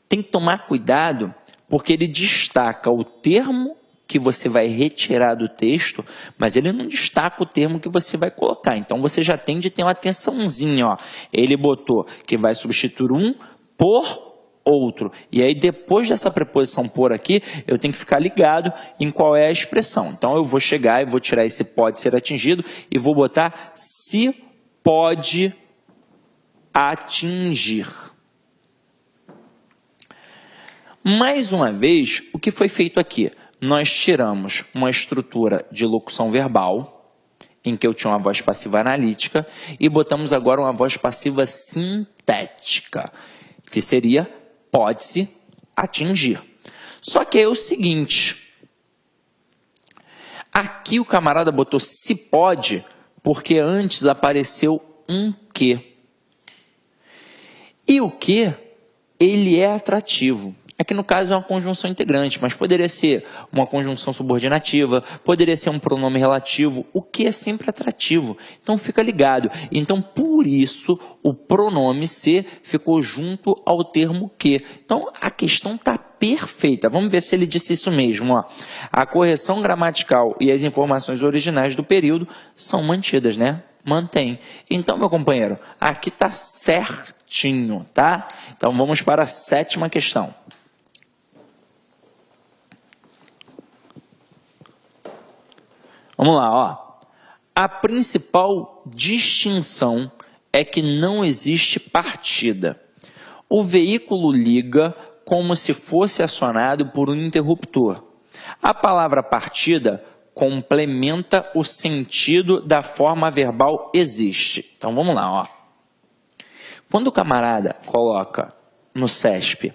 tem que tomar cuidado porque ele destaca o termo que você vai retirar do texto, mas ele não destaca o termo que você vai colocar. Então você já tem de ter uma atençãozinha, ó. Ele botou que vai substituir um por outro. E aí, depois dessa preposição por aqui, eu tenho que ficar ligado em qual é a expressão. Então, eu vou chegar e vou tirar esse pode ser atingido e vou botar se pode atingir. Mais uma vez, o que foi feito aqui? Nós tiramos uma estrutura de locução verbal, em que eu tinha uma voz passiva analítica, e botamos agora uma voz passiva sintética, que seria pode-se atingir. Só que é o seguinte, aqui o camarada botou se pode, porque antes apareceu um que. E o que, ele é atrativo. Aqui no caso é uma conjunção integrante, mas poderia ser uma conjunção subordinativa, poderia ser um pronome relativo, o que é sempre atrativo. Então fica ligado. Então por isso o pronome ser ficou junto ao termo que. Então a questão está perfeita. Vamos ver se ele disse isso mesmo. Ó. A correção gramatical e as informações originais do período são mantidas, né? Mantém. Então, meu companheiro, aqui está certinho, tá? Então vamos para a 7ª questão. Vamos lá, ó. A principal distinção é que não existe partida. O veículo liga como se fosse acionado por um interruptor. A palavra partida complementa o sentido da forma verbal existe. Então vamos lá, ó. Quando o camarada coloca no CESP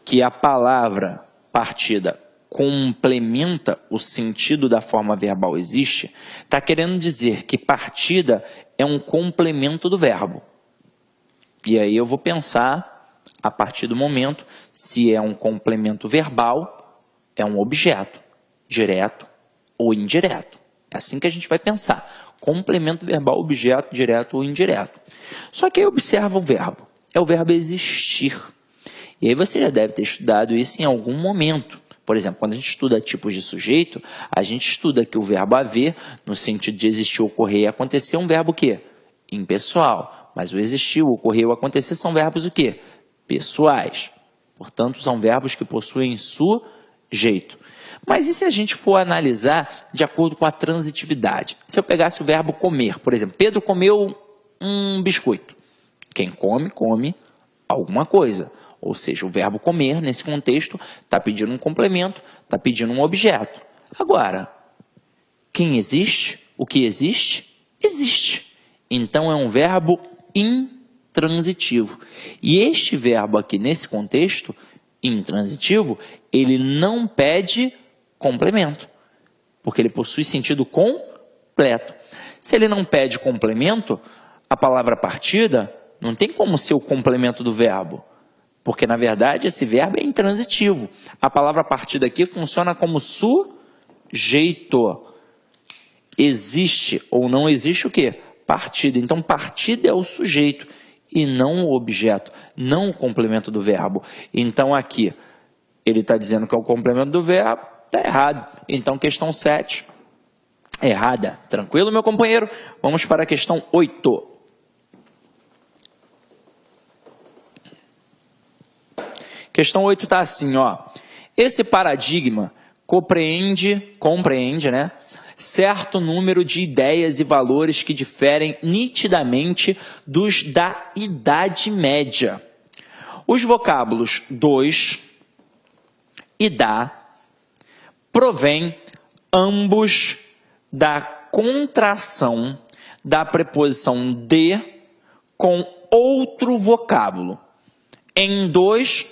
que a palavra partida complementa o sentido da forma verbal existe, está querendo dizer que partida é um complemento do verbo. E aí eu vou pensar, a partir do momento, se é um complemento verbal, é um objeto, direto ou indireto. É assim que a gente vai pensar. Complemento verbal, objeto, direto ou indireto. Só que aí observa o verbo. É o verbo existir. E aí você já deve ter estudado isso em algum momento. Por exemplo, quando a gente estuda tipos de sujeito, a gente estuda que o verbo haver, no sentido de existir, ocorrer e acontecer, é um verbo o quê? Impessoal. Mas o existir, o ocorrer e o acontecer são verbos o quê? Pessoais. Portanto, são verbos que possuem sujeito. Mas e se a gente for analisar de acordo com a transitividade? Se eu pegasse o verbo comer, por exemplo, Pedro comeu um biscoito. Quem come, come alguma coisa. Ou seja, o verbo comer, nesse contexto, está pedindo um complemento, está pedindo um objeto. Agora, quem existe? O que existe? Existe. Então, é um verbo intransitivo. E este verbo aqui, nesse contexto, intransitivo, ele não pede complemento, porque ele possui sentido completo. Se ele não pede complemento, a palavra partida não tem como ser o complemento do verbo, porque, na verdade, esse verbo é intransitivo. A palavra partida aqui funciona como sujeito. Existe ou não existe o quê? Partida. Então, partida é o sujeito e não o objeto, não o complemento do verbo. Então, aqui, ele está dizendo que é o complemento do verbo, está errado. Então, questão 7, errada. Tranquilo, meu companheiro? Vamos para a questão 8. Questão 8 está assim, ó. Esse paradigma compreende, né, certo número de ideias e valores que diferem nitidamente dos da Idade Média. Os vocábulos dos e da provêm ambos da contração da preposição de com outro vocábulo, em dos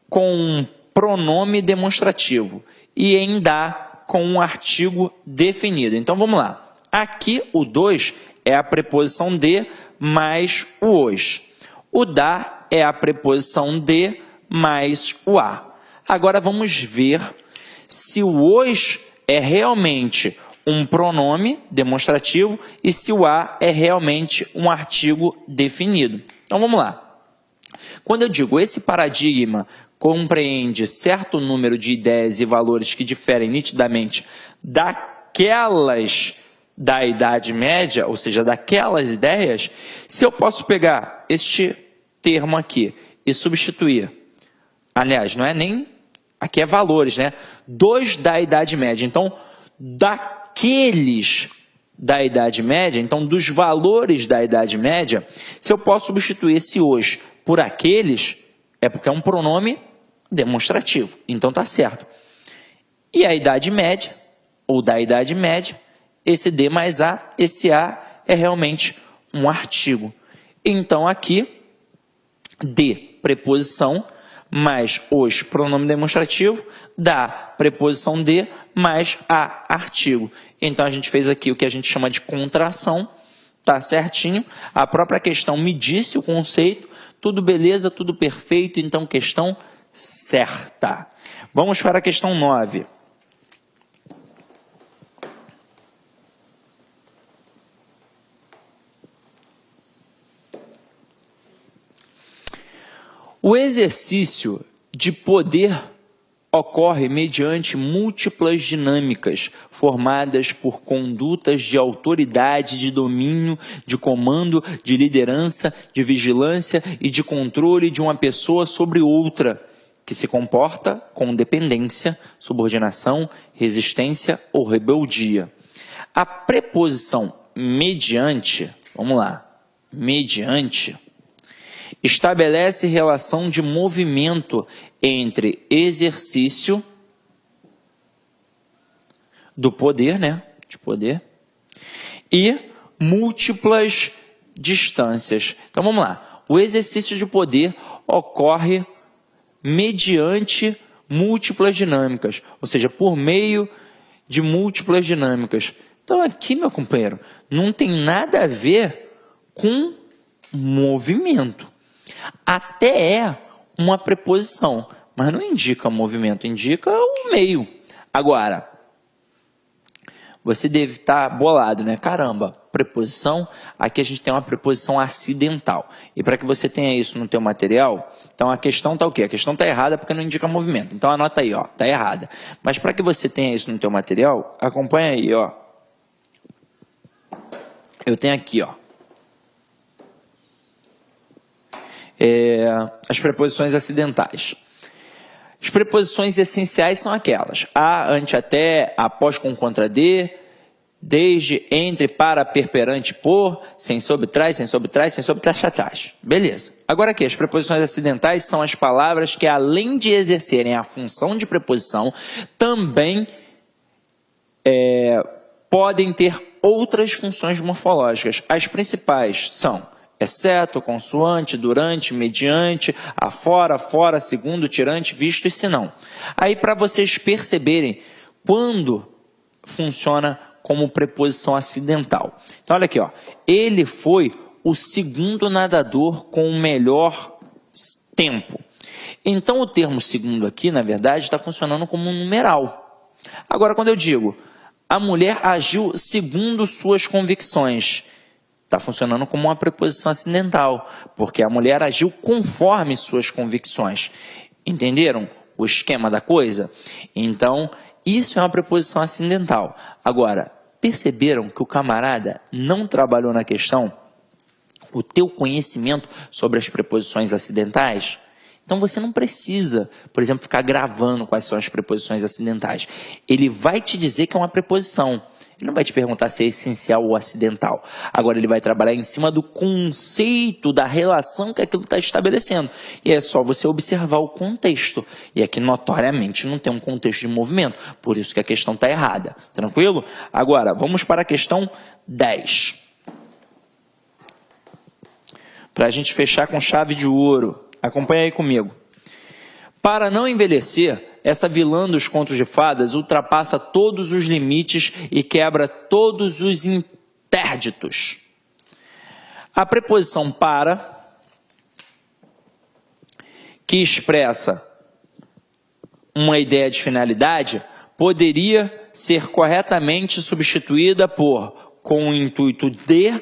com um pronome demonstrativo e em da com um artigo definido. Então vamos lá. Aqui o dos é a preposição de mais o os. O da é a preposição de mais o a. Agora vamos ver se o os é realmente um pronome demonstrativo e se o a é realmente um artigo definido. Então vamos lá. Quando eu digo esse paradigma compreende certo número de ideias e valores que diferem nitidamente daquelas da Idade Média, ou seja, daquelas ideias, se eu posso pegar este termo aqui e substituir, aliás, não é nem, aqui é valores, né? Dos da Idade Média, então, daqueles da Idade Média, então, dos valores da Idade Média, se eu posso substituir esse os por aqueles, é porque é um pronome demonstrativo, então tá certo. E a Idade Média, ou da Idade Média, esse D mais A, esse A é realmente um artigo. Então aqui, D, preposição, mais os, pronome demonstrativo, da preposição de, mais a, artigo. Então a gente fez aqui o que a gente chama de contração, tá certinho. A própria questão me disse o conceito, tudo beleza, tudo perfeito, então questão certa. Vamos para a questão 9. O exercício de poder ocorre mediante múltiplas dinâmicas formadas por condutas de autoridade, de domínio, de comando, de liderança, de vigilância e de controle de uma pessoa sobre outra, que se comporta com dependência, subordinação, resistência ou rebeldia. A preposição mediante, vamos lá, mediante, estabelece relação de movimento entre exercício do poder, né, de poder, e múltiplas distâncias. Então vamos lá. O exercício de poder ocorre mediante múltiplas dinâmicas, ou seja, por meio de múltiplas dinâmicas. Então aqui, meu companheiro, não tem nada a ver com movimento. Até é uma preposição, mas não indica movimento, indica o meio. Agora, você deve estar bolado, né? Caramba, preposição, aqui a gente tem uma preposição acidental. E para que você tenha isso no teu material, então a questão está o quê? A questão está errada porque não indica movimento. Então anota aí, ó, está errada. Mas para que você tenha isso no teu material, acompanha aí, ó. Eu tenho aqui, ó. As preposições acidentais. As preposições essenciais são aquelas: a, ante, até, após, com, contra, de, desde, entre, para, per, perante, por, sem, sobre, trás, sem, sobre, trás, sem, sobre, trás, atrás. Beleza. Agora aqui, as preposições acidentais são as palavras que, além de exercerem a função de preposição, também podem ter outras funções morfológicas. As principais são exceto, consoante, durante, mediante, afora, fora, segundo, tirante, visto e senão. Aí para vocês perceberem quando funciona como preposição acidental. Então olha aqui, ó. Ele foi o segundo nadador com o melhor tempo. Então o termo segundo aqui, na verdade, está funcionando como um numeral. Agora quando eu digo a mulher agiu segundo suas convicções, está funcionando como uma preposição acidental, porque a mulher agiu conforme suas convicções. Entenderam o esquema da coisa? Então, isso é uma preposição acidental. Agora, perceberam que o camarada não trabalhou na questão o teu conhecimento sobre as preposições acidentais? Então você não precisa, por exemplo, ficar gravando quais são as preposições acidentais. Ele vai te dizer que é uma preposição. Ele não vai te perguntar se é essencial ou acidental. Agora ele vai trabalhar em cima do conceito, da relação que aquilo está estabelecendo. E é só você observar o contexto. E aqui, notoriamente, não tem um contexto de movimento. Por isso que a questão está errada. Tranquilo? Agora, vamos para a questão 10. Para a gente fechar com chave de ouro. Acompanha aí comigo. Para não envelhecer, essa vilã dos contos de fadas ultrapassa todos os limites e quebra todos os intérditos. A preposição para, que expressa uma ideia de finalidade, poderia ser corretamente substituída por com o intuito de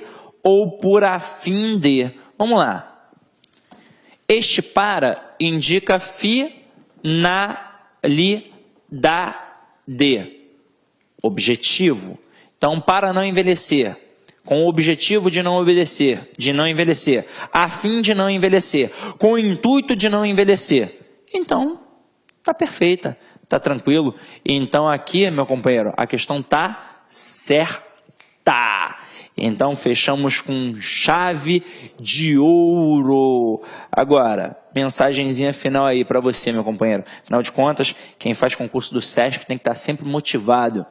ou por a fim de. Vamos lá. Este para indica finalidade, objetivo. Então, para não envelhecer, com o objetivo de não envelhecer, a fim de não envelhecer, com o intuito de não envelhecer. Então, está perfeita, está tranquilo. Então, aqui, meu companheiro, a questão está certa. Então, fechamos com chave de ouro. Agora, mensagenzinha final aí para você, meu companheiro. Afinal de contas, quem faz concurso do SESC tem que estar sempre motivado.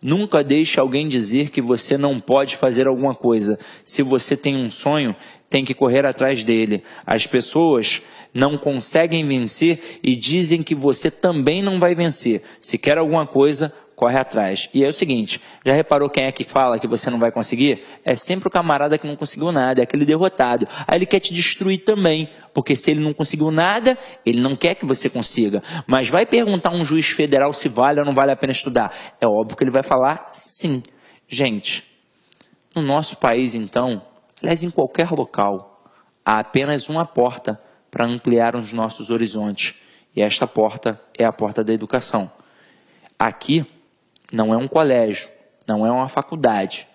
Nunca deixe alguém dizer que você não pode fazer alguma coisa. Se você tem um sonho, tem que correr atrás dele. As pessoas não conseguem vencer e dizem que você também não vai vencer. Se quer alguma coisa, corre atrás. E é o seguinte, já reparou quem é que fala que você não vai conseguir? É sempre o camarada que não conseguiu nada, é aquele derrotado. Aí ele quer te destruir também, porque se ele não conseguiu nada, ele não quer que você consiga. Mas vai perguntar a um juiz federal se vale ou não vale a pena estudar. É óbvio que ele vai falar sim. Gente, no nosso país então, aliás em qualquer local, há apenas uma porta para ampliar os nossos horizontes. E esta porta é a porta da educação. Aqui não é um colégio, não é uma faculdade,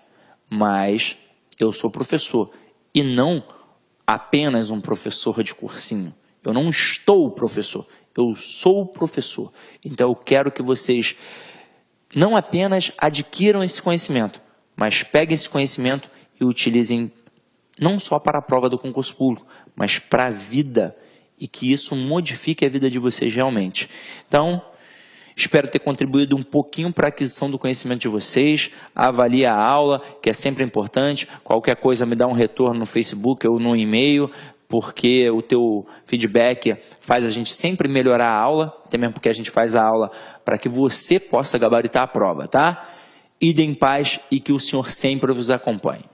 mas eu sou professor. E não apenas um professor de cursinho. Eu não estou professor, eu sou professor. Então eu quero que vocês não apenas adquiram esse conhecimento, mas peguem esse conhecimento e utilizem não só para a prova do concurso público, mas para a vida. E que isso modifique a vida de vocês realmente. Então, espero ter contribuído um pouquinho para a aquisição do conhecimento de vocês. Avalie a aula, que é sempre importante. Qualquer coisa me dá um retorno no Facebook ou no e-mail, porque o teu feedback faz a gente sempre melhorar a aula, até mesmo porque a gente faz a aula para que você possa gabaritar a prova, tá? Ide em paz e que o Senhor sempre vos acompanhe.